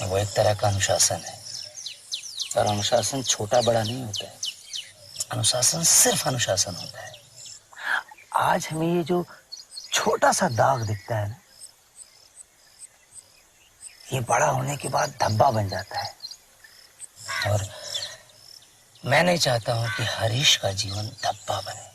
वो एक तरह का अनुशासन है। और अनुशासन छोटा बड़ा नहीं होता है, अनुशासन सिर्फ अनुशासन होता है। आज हमें ये जो छोटा सा दाग दिखता है ना, ये बड़ा होने के बाद धब्बा बन जाता है। और मैं नहीं चाहता हूं कि हरीश का जीवन धब्बा बने।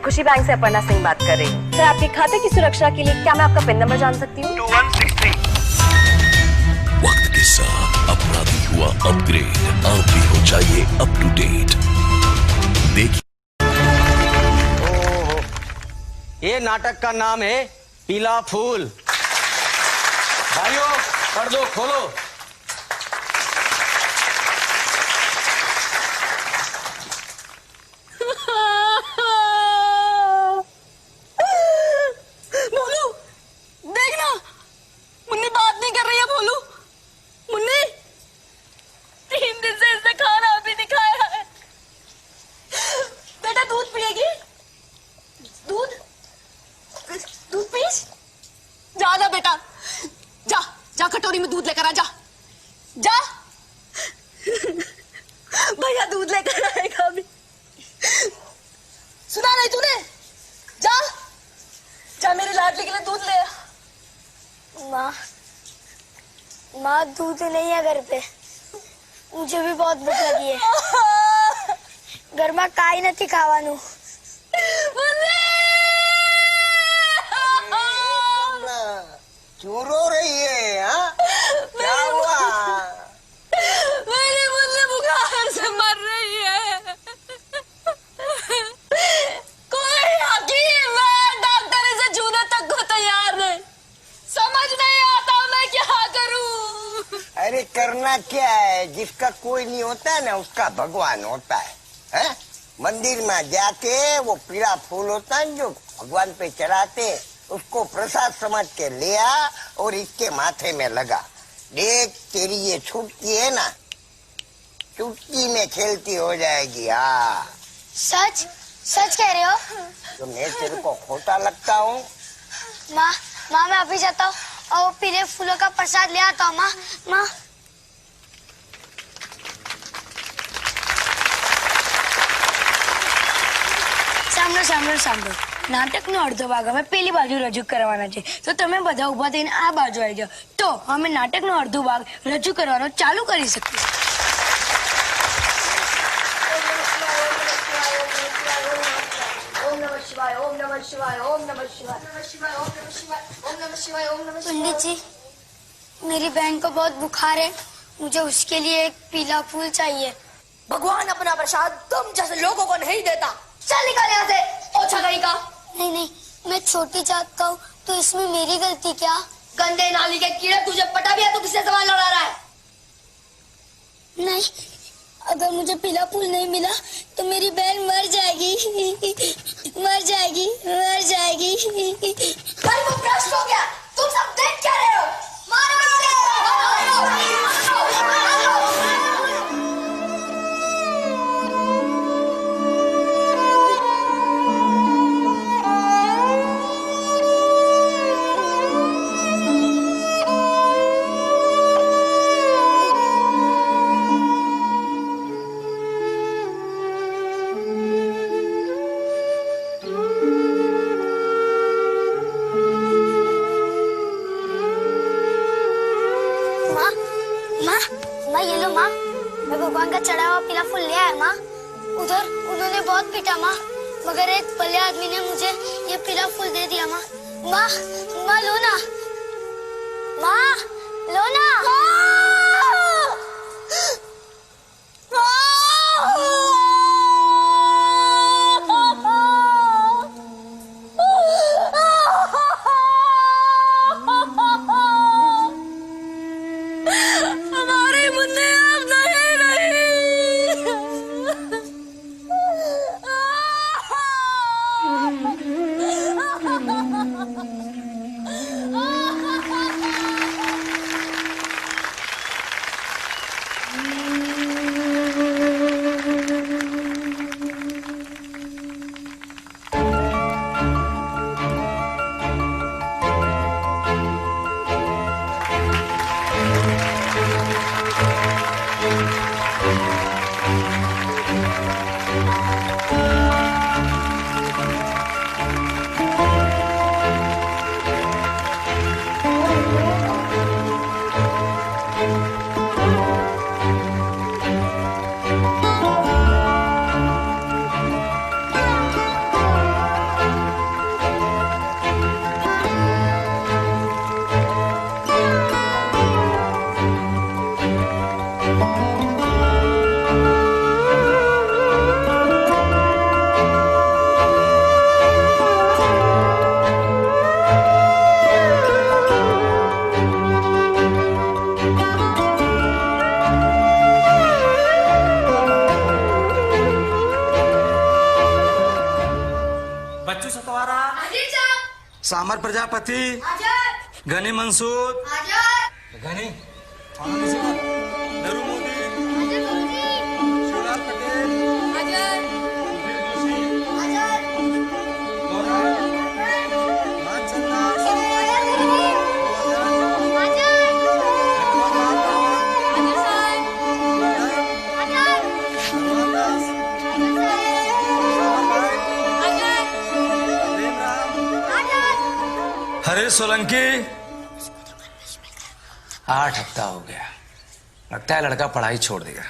खुशी बैंक से अपर्णा सिंह बात कर रही हूँ। सर, आपके खाते की सुरक्षा के लिए क्या मैं आपका पिन नंबर जान सकती हूँ? 2163।
वक्त के साथ अपराधी हुआ अपग्रेड। आप भी हो जाइए अप टू डेट। देखिए,
ये नाटक का नाम है पीला फूल। भाइयों, पढ़ दो, खोलो।
भोलू, देखना, मुन्नी बात नहीं कर रही है। भोलू, मुन्नी 3 दिन से इसने खाना भी नहीं खाया है। बेटा दूध पिएगी? दूध पीस? जा ना बेटा, जा जा कटोरी में दूध लेकर आ, जा जा। भैया दूध लेकर आएगा अभी। सुना नहीं तूने? जा जा मेरे लाडली के लिए दूध ले आ।
माँ दूध नहीं है घर पे, मुझे भी बहुत भूख लगी है। घर में काई नहीं खावानू।
क्यों रो रही है? हाँ, क्या हुआ?
मेरी मुन्नी बुखार से मर रही है। कोई हकीम है, डॉक्टर इसे छूने तक को तैयार नहीं। समझ नहीं आता मैं क्या करूं।
अरे करना क्या है, जिसका कोई नहीं होता है ना उसका भगवान होता है, हैं? मंदिर में जाके वो पीला फूल होता है जो भगवान पे चढ़ाते, उसको प्रसाद समझ के ले आ और इसके माथे में लगा। देख तेरी ये छुटकी है ना, चुटकी में खेलती हो जाएगी। हाँ,
सच सच कह रहे हो?
तो मैं तेरे को खोटा लगता हूँ?
माँ मैं अभी जाता हूँ और वो पीले फूलों का प्रसाद ले आता हूँ। माँ સાંભળો નાટકનો અડધો ભાગ અમે પેલી બાજુ રજૂ કરવાના છે, તો તમે બધા ઊભા થઈને આ બાજુ આવી જાઓ, તો અમે નાટકનો અડધો ભાગ રજૂ કરવાનો ચાલુ કરી શકીએ। पंडित जी, मेरी बहन को बहुत बुखार है, मुझे उसके लिए एक पीला फूल चाहिए।
भगवान अपना प्रसाद तुम जैसे लोगों को नहीं देता। चल निकल यहाँ से, ओछा कहीं का।
नहीं, मैं छोटी जात का हूँ, तो इसमें मेरी गलती क्या?
गंदे नाली के कीड़े, तुझे पटा भी है तो किससे सवाल लड़ा रहा है?
नहीं, अगर मुझे पीला फूल नहीं मिला तो मेरी बहन मर जाएगी।
भाई वो भ्रष्ट हो गया, तुम सब देख क्या रहे हो? मारो इसे!
माँ ये लो माँ, मैं भगवान का चढ़ा हुआ पीला फूल ले आया माँ। उधर उन्होंने बहुत पीटा माँ, मगर एक भले आदमी ने मुझे ये पीला फूल दे दिया माँ। माँ लो ना, माँ लो ना।
हमारी मुन्नी अब नहीं रही।
कुमार प्रजापति, गनी मंसूर, गनी नरू मोदी, शिवलाल पटेल, हरीश सोलंकी।
8 हफ्ता हो गया, लगता है लड़का पढ़ाई छोड़ देगा।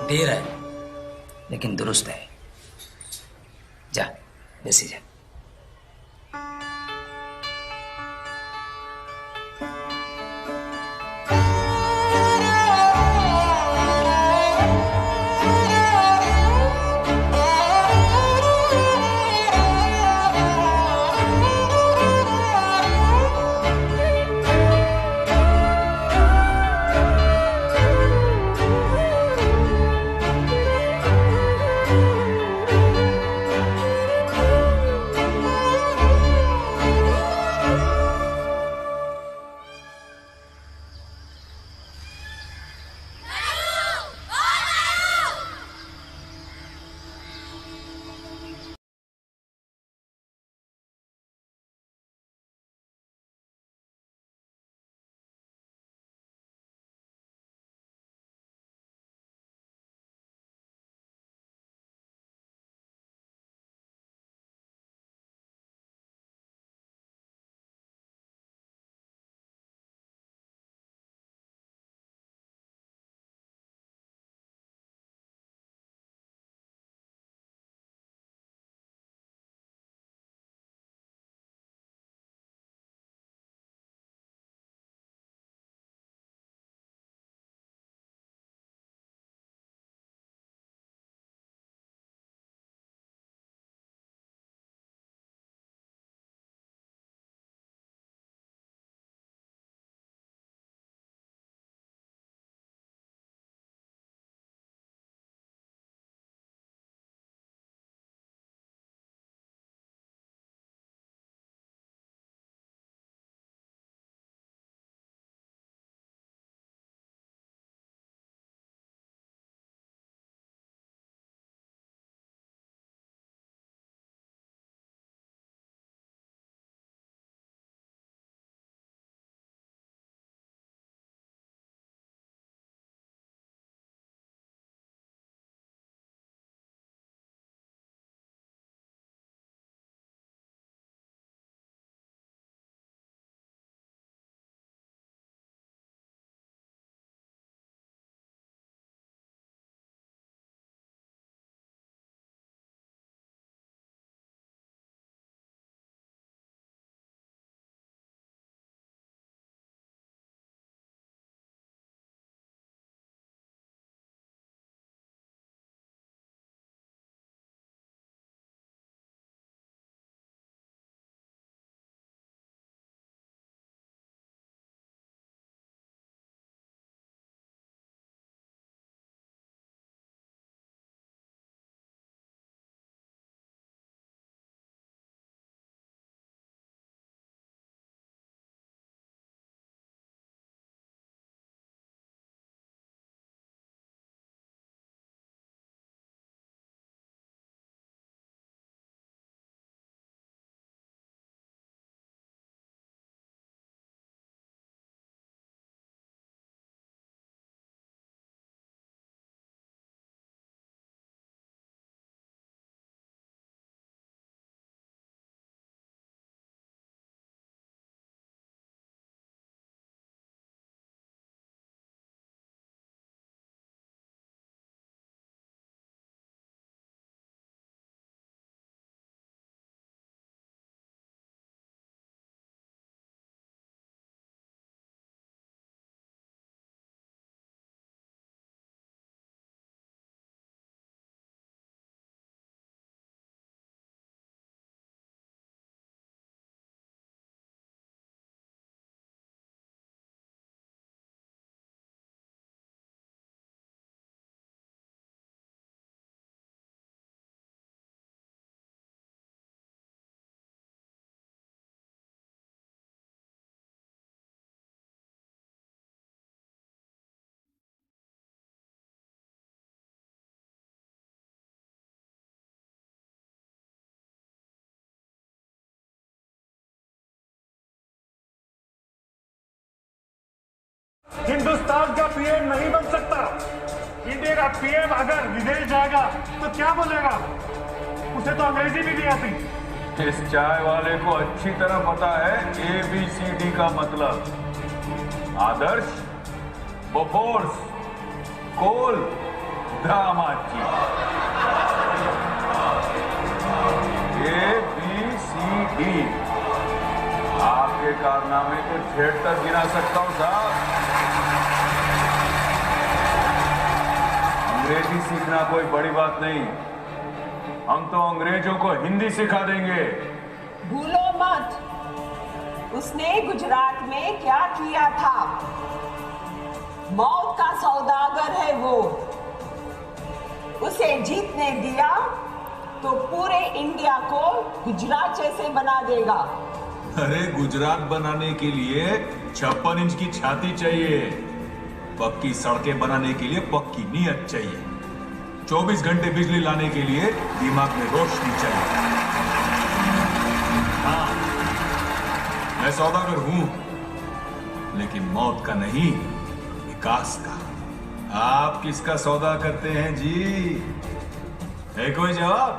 देर है लेकिन दुरुस्त है। जा बेसी जा।
हिंदुस्तान का पीएम नहीं बन सकता। इंडिया का पीएम अगर विदेश जाएगा तो क्या बोलेगा? उसे तो अंग्रेजी भी नहीं आती।
इस चाय वाले को अच्छी तरह पता है ABCD का मतलब। आदर्श, बोफोर्स, कोल, दामाद जी। ABCD। आपके कारनामे तो छेड़ तक गिना सकता हूं साहब। अंग्रेजी सीखना कोई बड़ी बात नहीं, हम तो अंग्रेजों को हिंदी सिखा देंगे।
भूलो मत उसने गुजरात में क्या किया था। मौत का सौदागर है वो। उसे जीतने दिया तो पूरे इंडिया को गुजरात जैसे बना देगा।
अरे गुजरात बनाने के लिए 56 इंच की छाती चाहिए, पक्की सड़कें बनाने के लिए पक्की नीयत चाहिए, 24 घंटे बिजली लाने के लिए दिमाग में रोशनी चाहिए। हाँ, मैं सौदागर हूं, लेकिन मौत का नहीं, विकास का। आप किसका सौदा करते हैं जी? है कोई जवाब?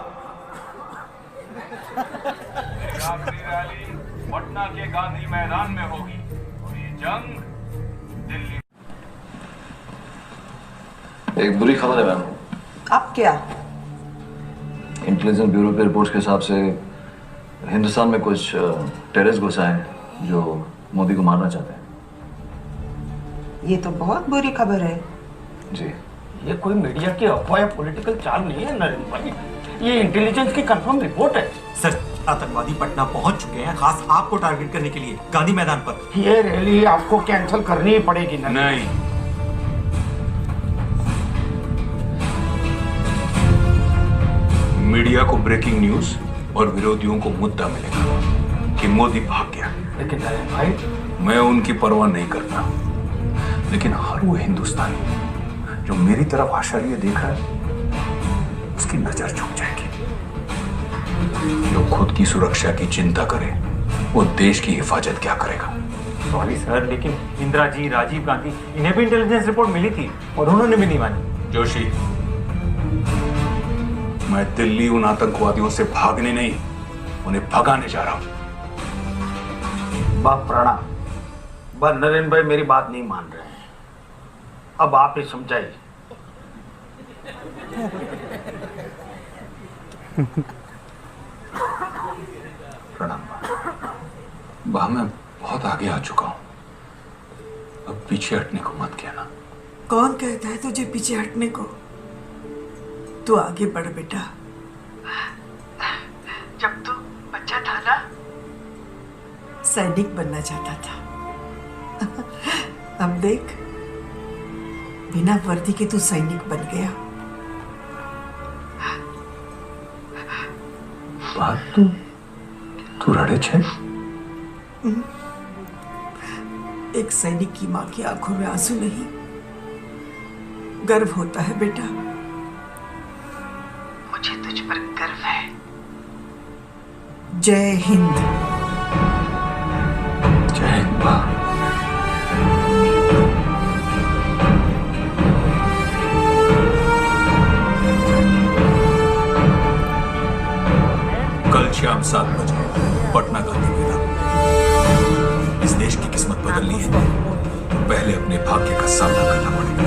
आखिरी रैली पटना के गांधी मैदान में होगी और ये जंग दिल्ली।
एक बुरी खबर है मैम।
अब क्या?
इंटेलिजेंस ब्यूरो के रिपोर्ट्स के हिसाब से हिंदुस्तान में कुछ टेररिस्ट घुस आए हैं जो मोदी को मारना चाहते हैं।
ये तो बहुत बुरी खबर है
जी।
ये कोई मीडिया की अफवाह या पॉलिटिकल चाल नहीं है नरेंद्र भाई, ये इंटेलिजेंस की कंफर्म रिपोर्ट है।
सर, आतंकवादी पटना पहुंच चुके हैं, खास आपको टारगेट करने के लिए गांधी मैदान पर।
ये रैली आपको कैंसिल करनी ही पड़ेगी ना?
नहीं, मीडिया को ब्रेकिंग न्यूज और विरोधियों को मुद्दा मिलेगा कि मोदी भाग गया।
लेकिन नरेंद्र भाई,
मैं उनकी परवाह नहीं करता, लेकिन हर वो हिंदुस्तानी जो मेरी तरफ आशार्य देख रहा है, उसकी नजर झुक जाएगी। जो खुद की सुरक्षा की चिंता करे, वो देश की हिफाजत क्या करेगा?
सॉरी सर, लेकिन इंदिरा जी, राजीव गांधी, इन्हें भी इंटेलिजेंस रिपोर्ट मिली थी और उन्होंने भी नहीं मानी।
जोशी, मैं दिल्ली उन आतंकवादियों से भागने नहीं, उन्हें भगाने जा रहा हूं।
बाप प्रणाम। बस नरेंद्र भाई मेरी बात नहीं मान रहे हैं, अब आप ही समझाइए।
प्रणाम। बा, मैं बहुत आगे आ चुका हूं, अब पीछे हटने को मत कहना।
कौन कहता है तुझे पीछे हटने को? तू आगे बढ़ बेटा। जब तू बच्चा था ना, सैनिक बनना चाहता था। अब देख, बिना वर्दी के तू सैनिक बन गया।
बात तू रड़े छे?
एक सैनिक की मां की आंखों में आंसू नहीं, गर्व होता है बेटा। मुझे तुझ पर गर्व है। जय हिंद।
जय हिंद मां। कल शाम 7 बजे पटना गांधी मैदान। इस देश की किस्मत बदलनी है तो पहले अपने भाग्य का सामना करना पड़ेगा।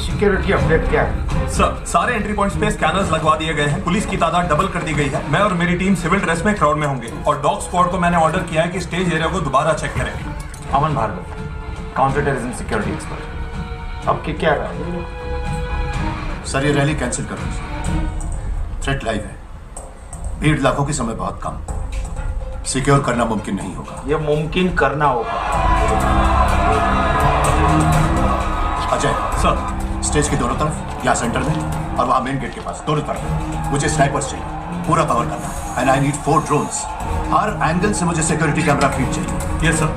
सिक्योरिटी अपडेट क्या है?
सर, सारे एंट्री पॉइंट्स पे स्कैनर्स लगवा दिए गए हैं, पुलिस की तादाद डबल कर दी गई है। मैं और मेरी टीम सिविल ड्रेस में क्राउड में होंगे और डॉग स्क्वाड को मैंने ऑर्डर किया है कि स्टेज एरिया को दोबारा चेक करें।
Aman Bhargava, counter terrorism security expert. अब की क्या राय है?
सर, ये रैली कैंसिल कर दीजिए। थ्रेट लाइव है, भीड़ लाखों की, समय बहुत कम, सिक्योर करना मुमकिन नहीं होगा।
ये मुमकिन करना होगा।
अजय सर, स्टेज के दोनों तरफ, यहाँ सेंटर में और वहाँ मेन गेट के पास, दोनों तरफ मुझे स्नाइपर्स चाहिए। पूरा कवर करना। And I need 4 drones. Her angle से मुझे सिक्योरिटी कैमरा फीड चाहिए।
Yes sir.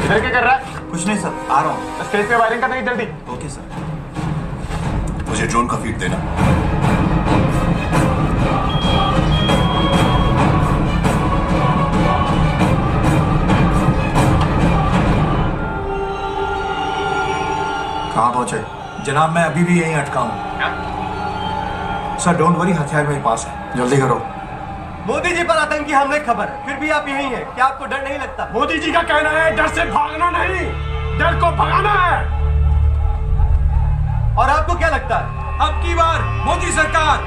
इधर क्या कर रहा है?
कुछ नहीं सर, आ रहा हूँ।
स्टेज पे वायरिंग करने की जल्दी।
Okay sir.
मुझे ड्रोन का फीड देना।
कहाँ पहुंचे? जनाब मैं अभी भी यहीं अटका हूँ। सर डोंट वरी, हथियार मेरे पास है। जल्दी करो।
मोदी जी पर आतंकी हमले की खबर, फिर भी आप यहीं हैं। क्या आपको डर नहीं लगता? मोदी जी का कहना है डर से भागना नहीं, डर को भगाना है। और आपको क्या लगता है?
अब की बार मोदी सरकार।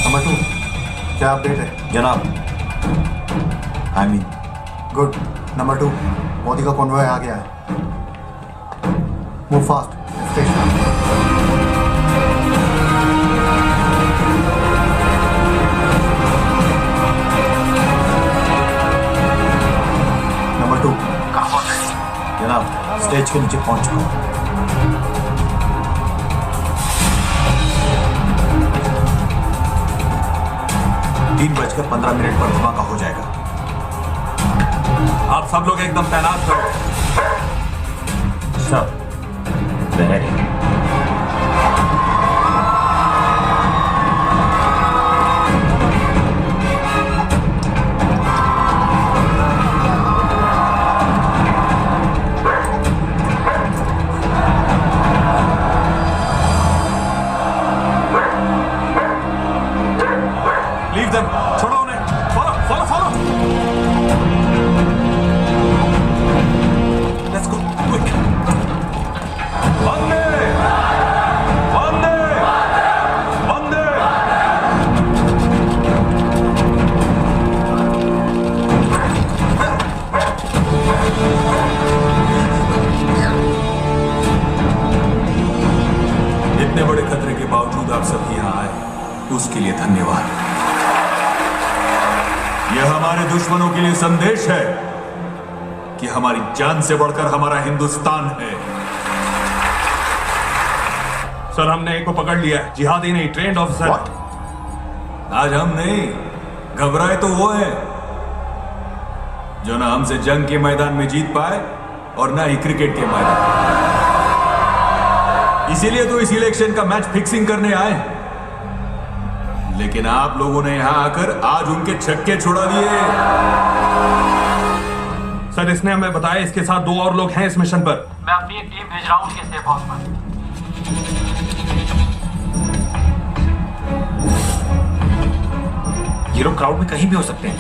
नंबर 2 क्या अपडेट है? जनाब I mean good. Number 2 Modi का कॉन्वॉय आ गया है। Move fast station. नंबर 2 कहाँ पहुंचे? जनाब स्टेज के नीचे पहुंच चुका हूँ। 3:15 पर धमाका हो जाएगा।
आप सब लोग एकदम तैनात करो।
सब रेडी।
लीव देम, छोड़ो उन्हें। Follow follow follow. Let's go quick. वंदे वंदे वंदे।
इतने बड़े खतरे के बावजूद आप सब यहाँ आए, उसके लिए धन्यवाद। यह हमारे दुश्मनों के लिए संदेश है कि हमारी जान से बढ़कर हमारा हिंदुस्तान है।
सर हमने एक को पकड़ लिया है, जिहादी नहीं, ट्रेंड ऑफिसर।
आज हम नहीं, घबराए तो वो है जो ना हमसे जंग के मैदान में जीत पाए और ना ही क्रिकेट के मैदान। इसीलिए तो इस इलेक्शन का मैच फिक्सिंग करने आए। लेकिन आप लोगों ने यहां आकर आज उनके छक्के छुड़ा दिए।
सर इसने हमें बताया इसके साथ 2 और लोग हैं इस मिशन पर।
मैं अपनी एक टीम भेज रहा हूँ उनके सेफ हाउस पर।
ये लोग क्राउड में कहीं भी हो सकते हैं।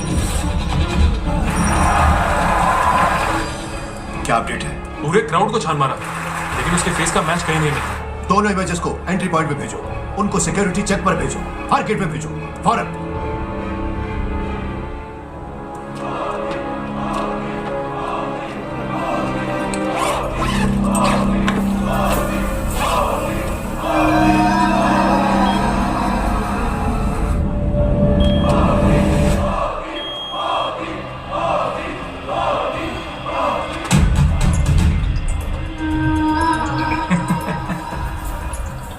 क्या अपडेट है?
पूरे क्राउड को छान मारा, लेकिन उसके फेस का मैच कहीं नहीं मिला।
दोनों इमेजेस को एंट्री पॉइंट पे भेजो, उनको सिक्योरिटी चेक पर भेजो, हर गेट पे भेजो फौरन।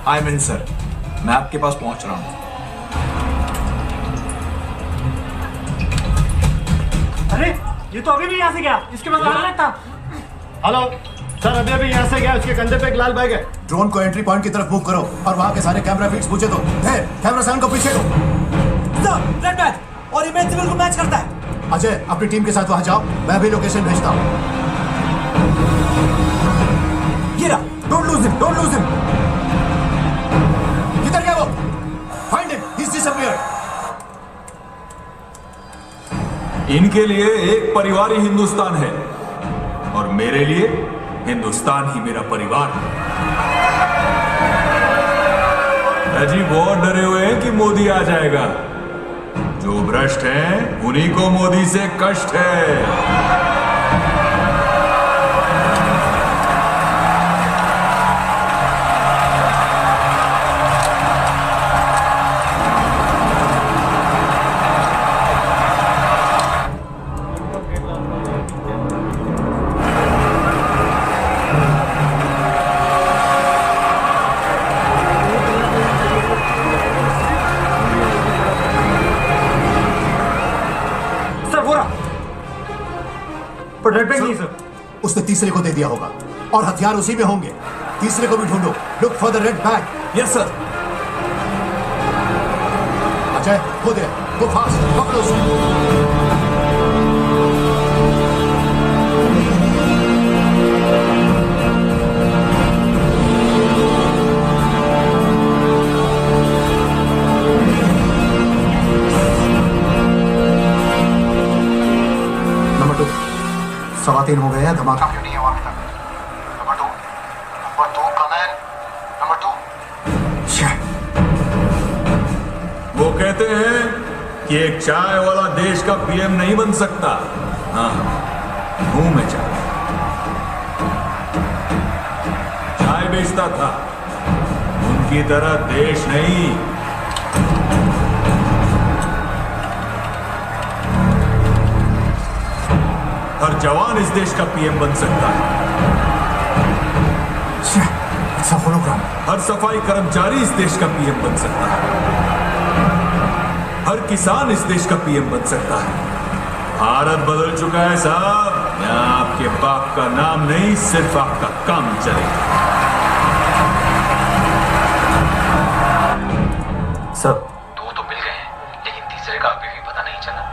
आई मीन सर, मैं आपके पास पहुंच रहा हूं।
अरे ये तो अभी भी यहाँ से गया, इसके पास लाल बैग था।
हेलो सर, अभी अभी यहाँ से गया, उसके कंधे पे एक लाल बैग है। ड्रोन को एंट्री पॉइंट की तरफ मूव करो और वहाँ के सारे कैमरा फीड्स पूछे दो। कैमरा साउंड को पीछे दो।
रेड बैग और इमेज सिविल को मैच करता है।
अजय अपनी टीम के साथ वहाँ जाओ, मैं भी लोकेशन भेजता हूँ।
ये रहा,
don't lose him, don't lose him. किधर गया वो? Find him, he is disappeared.
इनके लिए एक परिवार ही हिंदुस्तान है और मेरे लिए हिंदुस्तान ही मेरा परिवार है। अजी बहुत डरे हुए हैं कि मोदी आ जाएगा। जो भ्रष्ट हैं उन्हीं को मोदी से कष्ट है।
रेड बैग नहीं सर। उसने तीसरे को दे दिया होगा और हथियार उसी में होंगे। तीसरे को भी ढूंढो। Look for the red bag.
Yes sir.
Ajay go there, go fast, पकड़ो उसे। नंबर 2 3:15 हो गए हैं, धमाका क्यों नहीं हुआ अभी तक? Number 2 comment. नंबर 2
वो कहते हैं कि एक चाय वाला देश का पीएम नहीं बन सकता। हाँ, हूं मैं चाय बेचता था, उनकी तरह देश नहीं। हर जवान इस देश का पीएम बन सकता है। हर सफाई कर्मचारी इस देश का पीएम बन सकता है। हर किसान इस देश का पीएम बन सकता है। भारत बदल चुका है साहब। यहाँ आपके बाप का नाम नहीं, सिर्फ आपका काम चलेगा।
सर
2 तो मिल गए हैं, लेकिन तीसरे का अभी भी पता नहीं चला।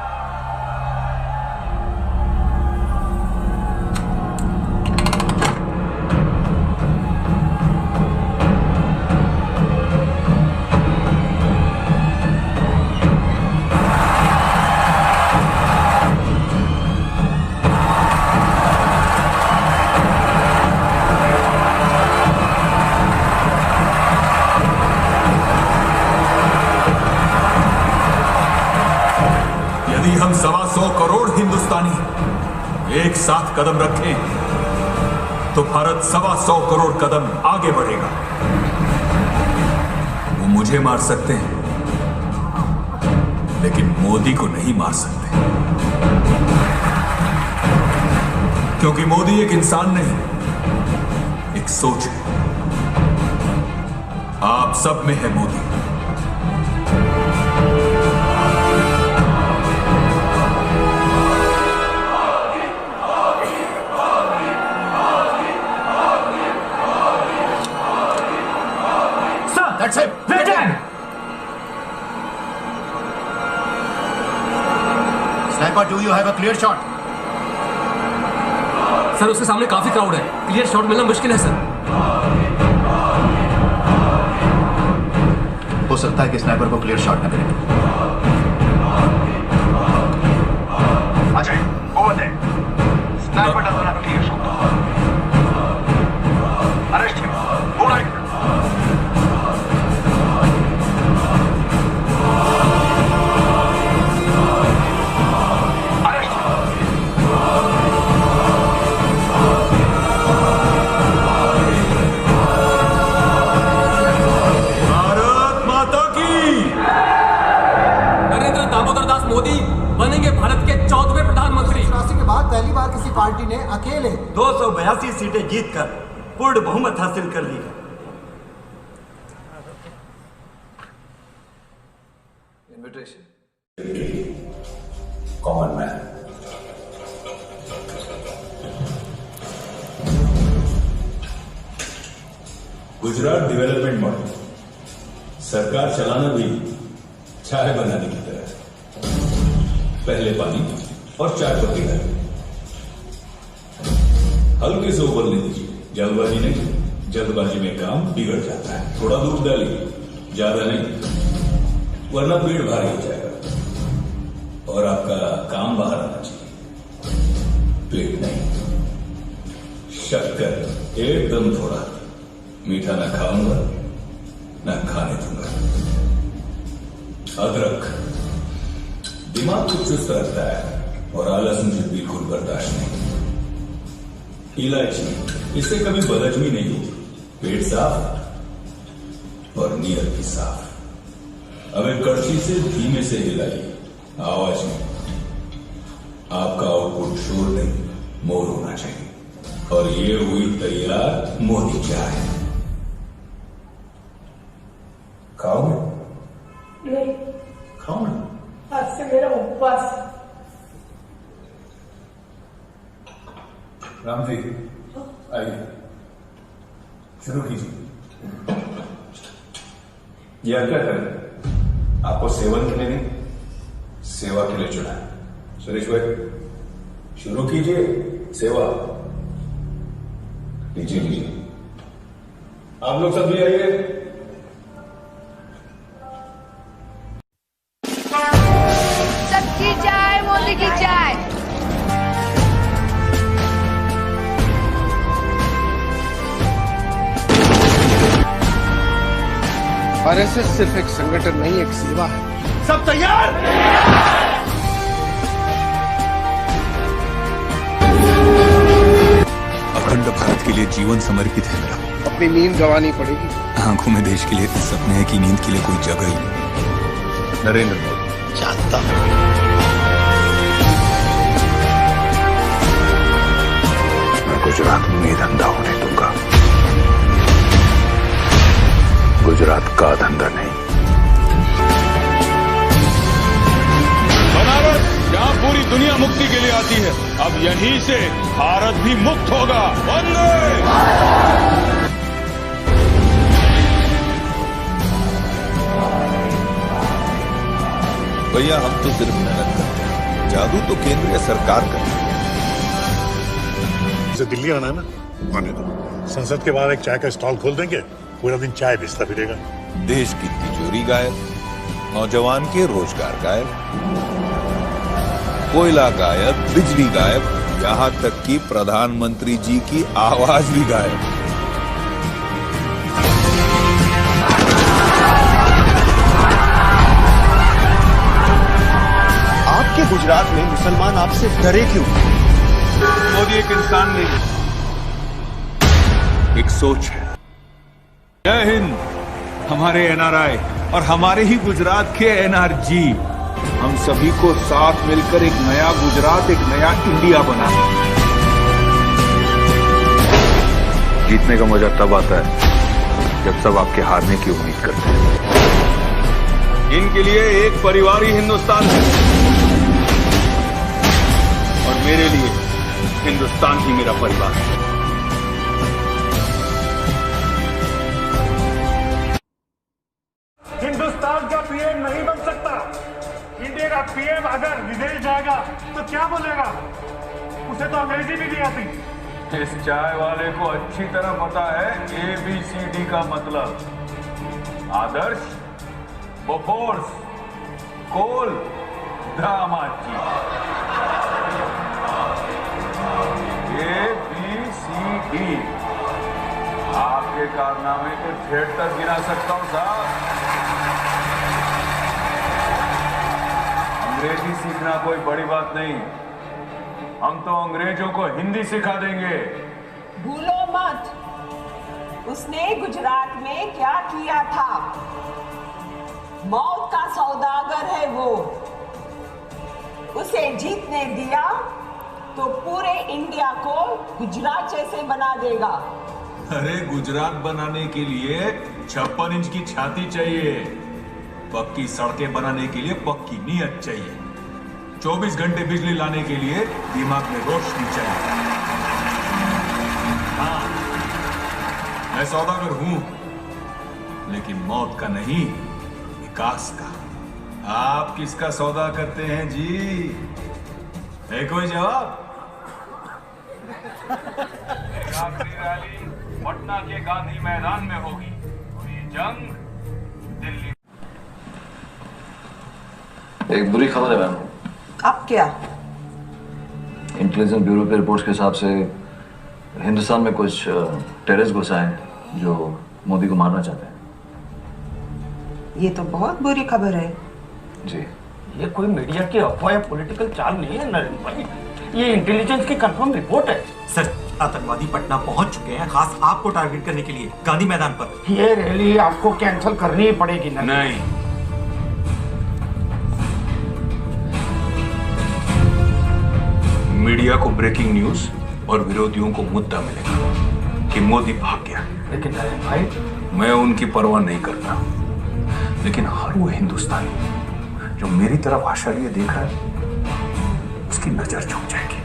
यदि हम 125 करोड़ हिंदुस्तानी एक साथ कदम रखें तो भारत 125 करोड़ कदम आगे बढ़ेगा। वो मुझे मार सकते हैं, लेकिन मोदी को नहीं मार सकते, क्योंकि मोदी एक इंसान नहीं, एक सोच है। आप सब में है Modi.
That's it. Return. Sniper, do you have a clear shot?
Sir उसके सामने काफी क्राउड है, क्लियर शॉट मिलना मुश्किल है सर।
हो सकता है कि स्नाइपर को क्लियर शॉट न मिले। Ajay, over there. Sniper doesn't have a clear shot. Arrest him. Go right.
Modi बनेंगे भारत के 14वें प्रधानमंत्री।
के बाद पहली बार किसी पार्टी ने अकेले
282 सीटें जीतकर पूर्ण बहुमत हासिल कर ली है।
Common man. Gujarat development model सरकार चलाना भी चाय बनाने की तरह। पहले पानी और चाय पत्ती डालें, हल्के से उबलने दीजिए, जल्दबाजी नहीं। जल्दबाजी में काम बिगड़ जाता है। थोड़ा दूध डालिए, ज्यादा नहीं, वरना पेट भारी हो जाएगा और आपका काम बाहर आना चाहिए, पेट नहीं। शक्कर एकदम थोड़ा, मीठा ना खाऊंगा ना खाने दूंगा। अदरक दिमाग को चुस्त रखता है और आलस मुझे बिल्कुल बर्दाश्त नहीं। इलायची, इससे कभी बदहजमी नहीं होगी, पेट साफ और नीयत भी साफ। अब एक कड़छी से धीमे से हिलाइए, आवाज नहीं। आपका आउटपुट शोर नहीं, मोर होना चाहिए। और ये हुई तैयार मोदी चाय। खाओगे?
नहीं,
खाओ ना।
आज से मेरा उपवास।
राम जी आइए, शुरू कीजिए। ये आप क्या कर रहे हैं? आपको सेवन के लिए नहीं, सेवा के लिए चुना है। सुरेश भाई शुरू कीजिए सेवा। लीजिए लीजिए, आप लोग सब भी आइए।
सबकी चाय, मोदी की चाय।
आरएसएस सिर्फ एक संगठन नहीं, एक सेवा है।
सब तैयार?
अखंड भारत के लिए जीवन समर्पित है मेरा।
अपनी नींद गंवानी पड़ेगी।
आंखों में देश के लिए इतने सपने हैं कि नींद के लिए कोई जगह ही नहीं। नरेंद्र मोदी
जानता हूं।
मैं गुजरात में धंधा होने दूंगा, गुजरात का धंधा नहीं।
बनारस जहाँ पूरी दुनिया मुक्ति के लिए आती है, अब यहीं से भारत भी मुक्त होगा। वंदे
भैया, हम तो सिर्फ मेहनत करते हैं, जादू तो केंद्रीय सरकार करती है।
इसे दिल्ली आना है ना, आने दो। संसद के बाहर एक चाय का स्टॉल खोल देंगे, पूरा दिन चाय बेचता फिरेगा।
देश की तिजोरी गायब, नौजवान के रोजगार गायब, कोयला गायब, बिजली गायब, यहाँ तक कि प्रधानमंत्री जी की आवाज भी गायब।
आपके गुजरात में मुसलमान आपसे डरे क्यों?
मोदी एक इंसान नहीं, एक सोच है। जय हिंद हमारे एनआरआई और हमारे ही गुजरात के एनआरजी। हम सभी को साथ मिलकर एक नया गुजरात, एक नया इंडिया बनाना।
जीतने का मजा तब आता है जब सब आपके हारने की उम्मीद करते हैं।
इनके लिए एक परिवार ही हिंदुस्तान है और मेरे लिए हिंदुस्तान ही मेरा परिवार है।
हिंदुस्तान का पीएम नहीं बन सकता। इंडिया का पीएम अगर विदेश जाएगा तो क्या बोलेगा? उसे तो अंग्रेजी भी नहीं आती।
इस चाय वाले को अच्छी तरह पता है ABCD का मतलब। आदर्श, बोफोर्स, कोल, दामाजी। ABCD। आपके कारनामे तो ठेठ तक गिना सकता हूं साहब। अंग्रेजी सीखना कोई बड़ी बात नहीं, हम तो अंग्रेजों को हिंदी सिखा देंगे।
भूलो मत, उसने गुजरात में क्या किया था। मौत का सौदागर है वो। उसे जीतने दिया तो पूरे इंडिया को गुजरात जैसे बना देगा।
अरे गुजरात बनाने के लिए 56 इंच की छाती चाहिए, पक्की सड़कें बनाने के लिए पक्की नीयत चाहिए, 24 घंटे बिजली लाने के लिए दिमाग में रोशनी चाहिए। हाँ, मैं सौदागर हूं, लेकिन मौत का नहीं, विकास का। आप किसका सौदा करते हैं जी? है कोई जवाब?
आखिरी रैली पटना के गांधी मैदान में होगी और ये जंग दिल्ली।
एक बुरी खबर है मैम।
अब क्या?
इंटेलिजेंस ब्यूरो के रिपोर्ट्स के हिसाब से हिंदुस्तान में कुछ टेररिस्ट घुस आए हैं जो मोदी को मारना चाहते हैं।
ये तो बहुत बुरी खबर है।
जी,
ये कोई मीडिया की अफवाह या पॉलिटिकल चाल नहीं है नरेंद्र भाई, ये इंटेलिजेंस की कंफर्म रिपोर्ट है।
सर, आतंकवादी पटना पहुंच चुके हैं, खास आपको टारगेट करने के लिए गांधी मैदान पर।
ये रैली आपको कैंसिल करनी ही पड़ेगी ना?
नहीं, मीडिया को ब्रेकिंग न्यूज और विरोधियों को मुद्दा मिलेगा कि मोदी भाग गया।
लेकिन नरेंद्र भाई,
मैं उनकी परवाह नहीं करता, लेकिन हर वो हिंदुस्तानी जो मेरी तरफ आशा लिए देख रहा है, उसकी नजर झुक जाएगी।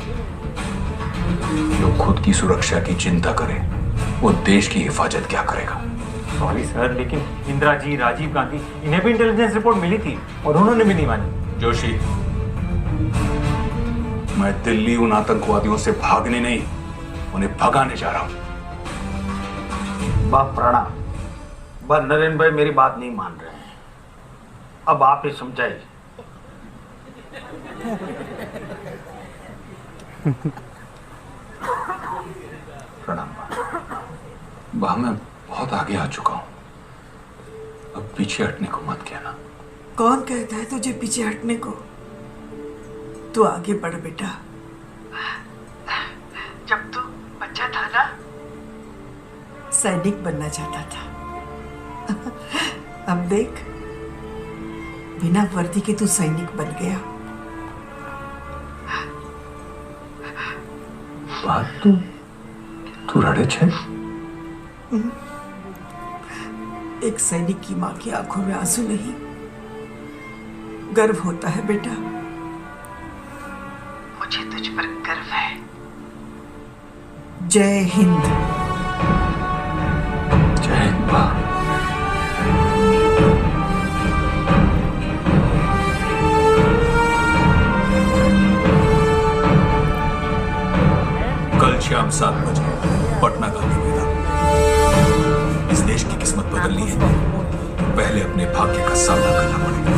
जो खुद की सुरक्षा की चिंता करे वो देश की हिफाजत क्या करेगा?
सॉरी सर, लेकिन इंदिरा जी, राजीव गांधी, इन्हें भी इंटेलिजेंस रिपोर्ट मिली थी और उन्होंने भी नहीं मानी।
जोशी, मैं दिल्ली उन आतंकवादियों से भागने नहीं, उन्हें भगाने जा रहा हूं।
बाप प्रणाम। बस नरेंद्र भाई मेरी बात नहीं मान रहे हैं, अब आप ही समझाइए।
प्रणाम बा, मैं बहुत आगे आ चुका हूं, अब पीछे हटने को मत कहना।
कौन कहता है तुझे पीछे हटने को? तू आगे बढ़ बेटा। जब तू बच्चा था ना, सैनिक बनना चाहता था। अब देख, बिना वर्दी के तू सैनिक बन गया।
बात तू रड़े छे?
एक सैनिक की मां की आंखों में आंसू नहीं, गर्व होता है बेटा। मुझे तुझ पर गर्व है। जय हिंद।
जय हिंद मां। कल शाम 7 बजे पटना गांधी मैदान। इस देश की किस्मत बदलनी है, पहले अपने भाग्य का सामना करना पड़ेगा।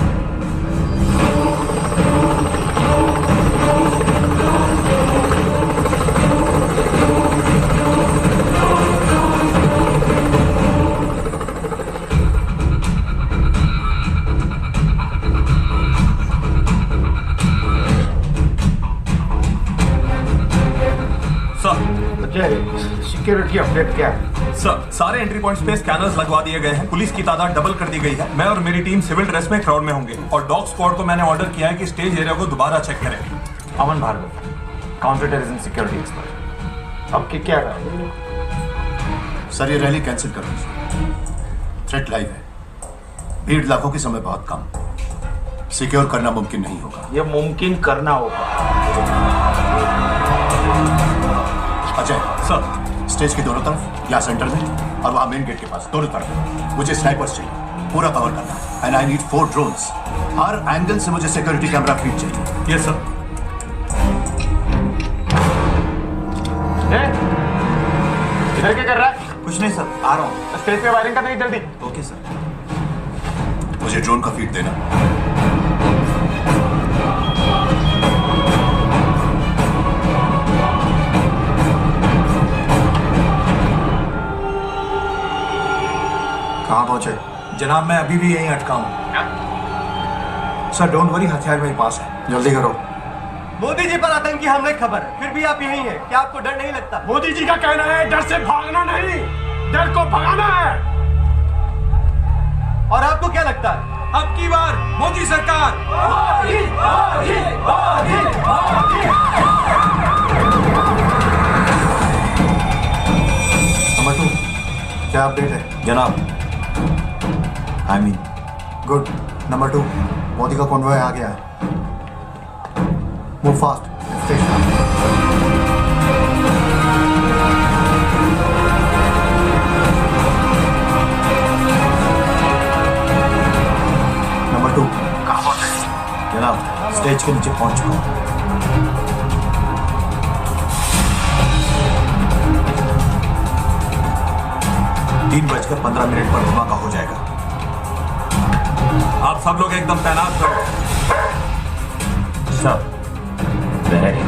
सिक्योरिटी अपडेट क्या है?
सर, सारे एंट्री पॉइंट्स पे स्कैनर्स लगवा दिए गए हैं, पुलिस की तादाद डबल कर दी गई है। मैं और मेरी टीम सिविल ड्रेस में क्राउड में होंगे और डॉग स्क्वाड को मैंने ऑर्डर किया है कि स्टेज एरिया को दोबारा चेक करें। Aman Bhargava, counter terrorism security expert.
आपकी क्या राय?
सर, ये रैली कैंसिल कर दीजिए। थ्रेट लाइव है, भीड़ लाखों के समय बहुत कम, सिक्योर करना मुमकिन नहीं होगा।
ये मुमकिन करना होगा।
अजय सर, स्टेज के दोनों तरफ या सेंटर में और वहां मेन गेट के पास, दोनों तरफ मुझे स्नाइपर्स चाहिए, पूरा कवर करना। And I need 4 drones. Her angle से मुझे सिक्योरिटी कैमरा फीड चाहिए।
Yes sir.
इधर क्या कर रहा है?
कुछ नहीं सर, आ रहा हूँ।
स्टेज पे वायरिंग कर देगी जल्दी।
Okay sir. मुझे ड्रोन का फीड देना।
कहाँ पहुंचे?
जनाब, मैं अभी भी यहीं अटका हूँ।
सर डोंट वरी, हथियार मेरे पास है, जल्दी करो।
मोदी जी पर आतंकी हमले की खबर है, फिर भी आप यहीं हैं। क्या आपको डर नहीं लगता?
मोदी जी का कहना है डर से भागना नहीं, डर को भगाना है।
और आपको क्या लगता है?
अब की बार मोदी सरकार।
मोदी, मोदी, मोदी, मोदी।
नंबर 2, क्या अपडेट है?
जनाब, I mean
good. Number 2, Modi का कॉन्वॉय आ गया है। Move fast. स्टेशन। नंबर 2,
कहाँ पहुंचे? जनाब, स्टेज के नीचे पहुंच चुका हूँ। 3:15 पर धमाका हो जाएगा।
आप सब लोग एकदम तैनात रहो।
सर, वेरी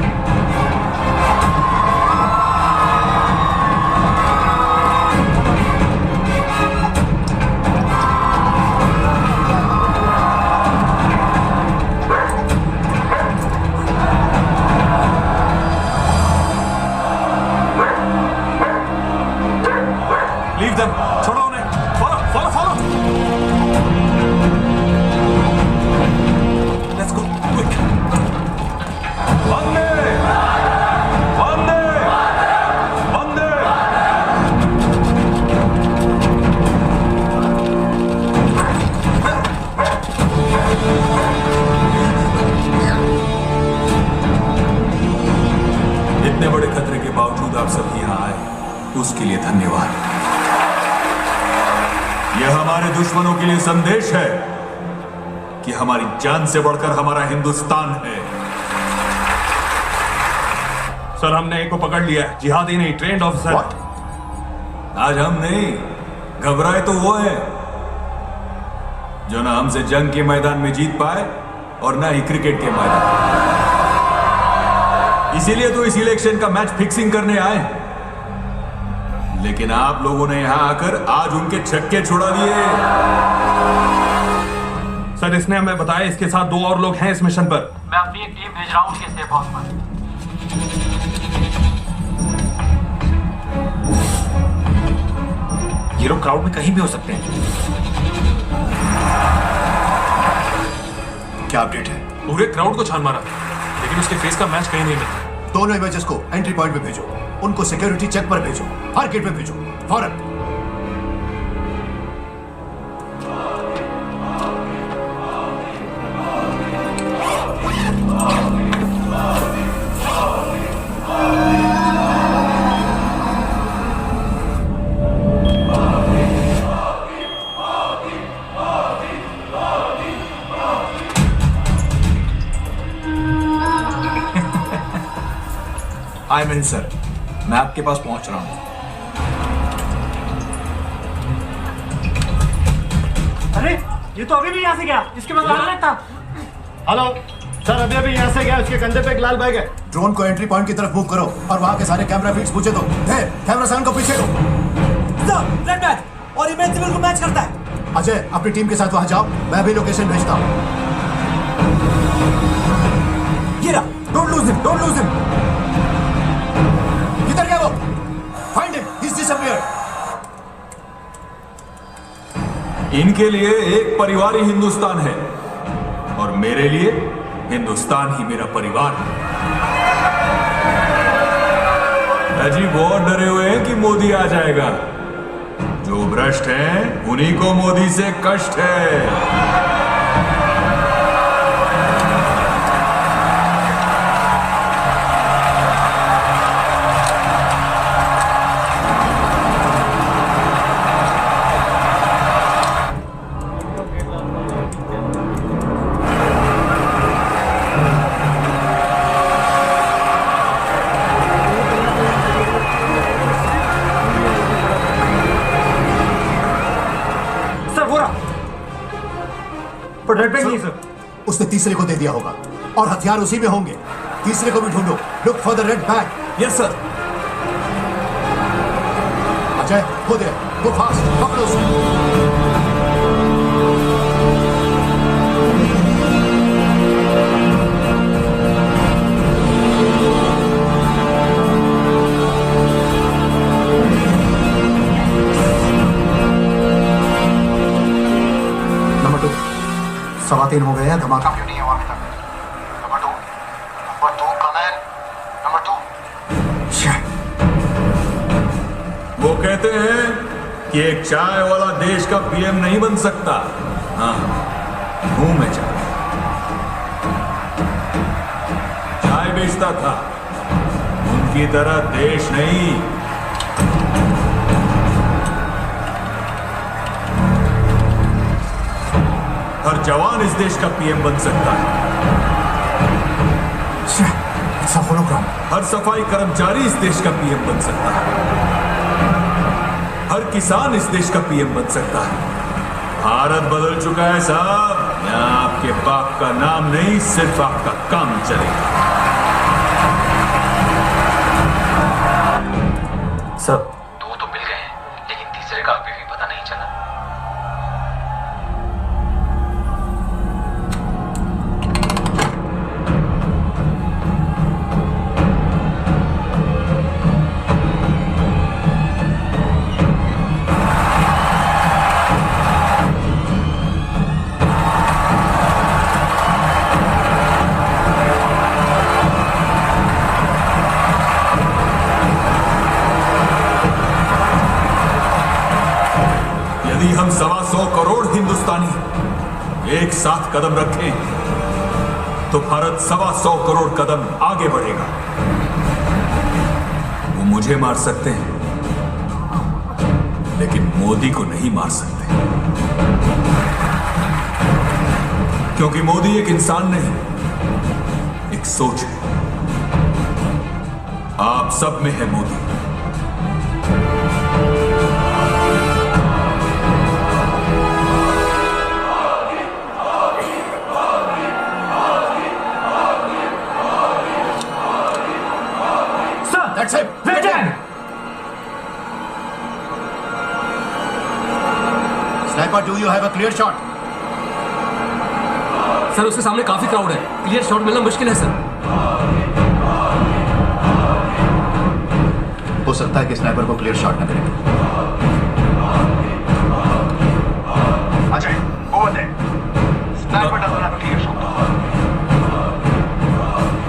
लीव देम, छोड़ो उन्हें। Follow follow follow. Let's go quick. वंदे
उसके लिए धन्यवाद। यह हमारे दुश्मनों के लिए संदेश है कि हमारी जान से बढ़कर हमारा हिंदुस्तान है।
सर हमने एक को पकड़ लिया है, जिहादी नहीं, ट्रेंड ऑफिसर।
आज हम नहीं, घबराए तो वो है जो ना हमसे जंग के मैदान में जीत पाए और ना ही क्रिकेट के मैदान। इसीलिए तो इस इलेक्शन का मैच फिक्सिंग करने आए, लेकिन आप लोगों ने यहां आकर आज उनके छक्के छुड़ा दिए।
सर इसने हमें बताया इसके साथ 2 और लोग हैं इस मिशन पर।
मैं अपनी एक टीम भेज रहा हूं उनके सेफ हाउस पर।
ये लोग क्राउड में कहीं भी हो सकते हैं।
क्या अपडेट है?
पूरे क्राउड को छान मारा, लेकिन उसके फेस का मैच कहीं नहीं मिला।
दोनों इमेजेस को एंट्री पॉइंट पे भेजो, उनको सिक्योरिटी चेक पर भेजो, हर गेट पे भेजो फौरन।
आई मीन सर, मैं आपके पास पहुंच रहा हूं।
अरे ये तो अभी भी यहाँ से गया, इसके पास लाल बैग था।
हेलो सर, अभी अभी यहाँ से गया, उसके कंधे पे एक लाल बैग है। ड्रोन को एंट्री पॉइंट की तरफ मूव करो और वहां के सारे कैमरा फीड्स पूछे दो। कैमरा साउंड को पीछे दो।
रेड बैग और इमेजिबल को मैच करता है।
अजय अपनी टीम के साथ वहां जाओ, मैं भी लोकेशन भेजता हूं। Don't lose him, don't lose him. किधर गया वो? Find him, he is disappeared.
इनके लिए एक परिवार ही हिंदुस्तान है और मेरे लिए हिंदुस्तान ही मेरा परिवार है। अजी बहुत डरे हुए हैं कि मोदी आ जाएगा। जो भ्रष्ट हैं उन्हीं को मोदी से कष्ट है।
उसने तीसरे को दे दिया होगा और हथियार उसी में होंगे। तीसरे को भी ढूंढो। Look for the red bag.
Yes sir.
Ajay go there, go fast, पकड़ो उसे। नंबर 2 3:15 हो गए हैं, धमाका क्यों नहीं हुआ अभी तक? Number 2 comment. नंबर 2
वो कहते हैं कि एक चाय वाला देश का पीएम नहीं बन सकता। हाँ, हूं मैं चाय बेचता था, उनकी तरह देश नहीं। हर जवान इस देश का पीएम बन सकता है। हर सफाई कर्मचारी इस देश का पीएम बन सकता है। हर किसान इस देश का पीएम बन सकता है। भारत बदल चुका है साहब। यहाँ आपके बाप का नाम नहीं, सिर्फ आपका काम चलेगा।
सर
2 तो मिल गए हैं, लेकिन तीसरे का अभी भी पता नहीं चला।
यदि हम 125 करोड़ हिंदुस्तानी एक साथ कदम रखें तो भारत 125 करोड़ कदम आगे बढ़ेगा। वो मुझे मार सकते हैं, लेकिन मोदी को नहीं मार सकते, क्योंकि मोदी एक इंसान नहीं, एक सोच है। आप सब में है Modi.
Sir, that's it. Veteran.
Sniper, do you have a clear shot?
Sir उसके सामने काफी क्राउड है, क्लियर शॉट मिलना मुश्किल है सर।
हो सकता है कि स्नाइपर को क्लियर शॉट न करें।
Ajay, over there. Sniper doesn't have a clear shot.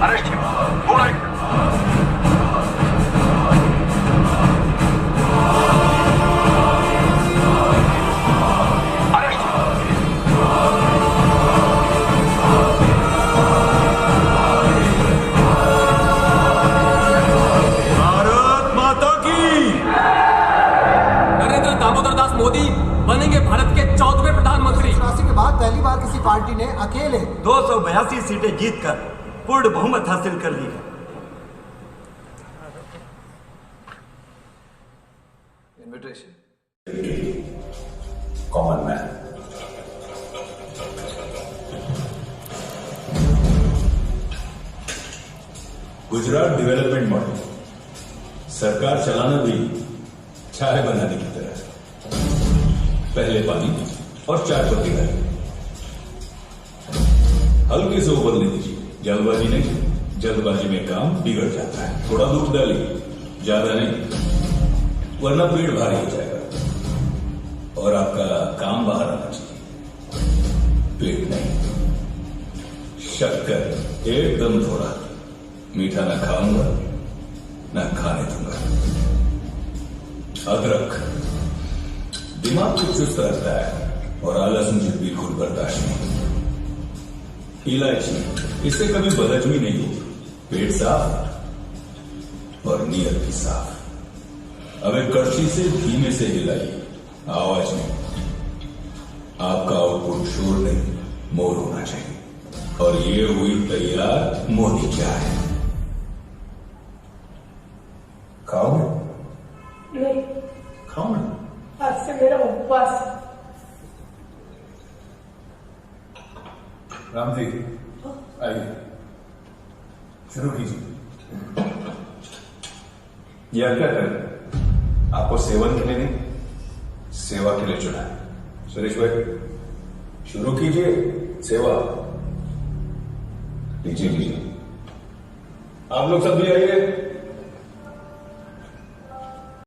Arrest him. Go right.
Modi बनेंगे भारत के 14वें प्रधानमंत्री।
के बाद पहली बार किसी पार्टी ने अकेले
282 सीटें जीतकर पूर्ण बहुमत हासिल कर ली है।
Common man. Gujarat development model, सरकार चलाना भी चाय बनाने की तरह, पहले पानी और चाय पत्ती डाली, हल्के से उबलने दीजिए, जल्दबाजी नहीं, जल्दबाजी में काम बिगड़ जाता है। थोड़ा दूध डालिए, ज्यादा नहीं, वरना पेट भारी हो जाएगा और आपका काम बाहर आना चाहिए, पेट नहीं। शक्कर एकदम थोड़ा, मीठा ना खाऊंगा ना खाने दूंगा। अदरक दिमाग को चुस्त रखता है और आलस मुझे बिल्कुल बर्दाश्त नहीं। इलायची, इससे कभी बदहजमी नहीं होगी, पेट साफ और नीयत भी साफ। अब एक कड़छी से धीमे से हिलाइए, आवाज नहीं, आपका आउटपुट शोर नहीं, मोर होना चाहिए। और ये हुई तैयार मोदी चाय। खाओगे?
नहीं,
खाओ ना।
आज से मेरा उपवास।
राम जी आइए, शुरू कीजिए। यह क्या करें? आपको सेवन के लिए नहीं, सेवा के लिए चुना है। सुरेश भाई शुरू कीजिए सेवा। लीजिए लीजिए, आप लोग सब भी आइए।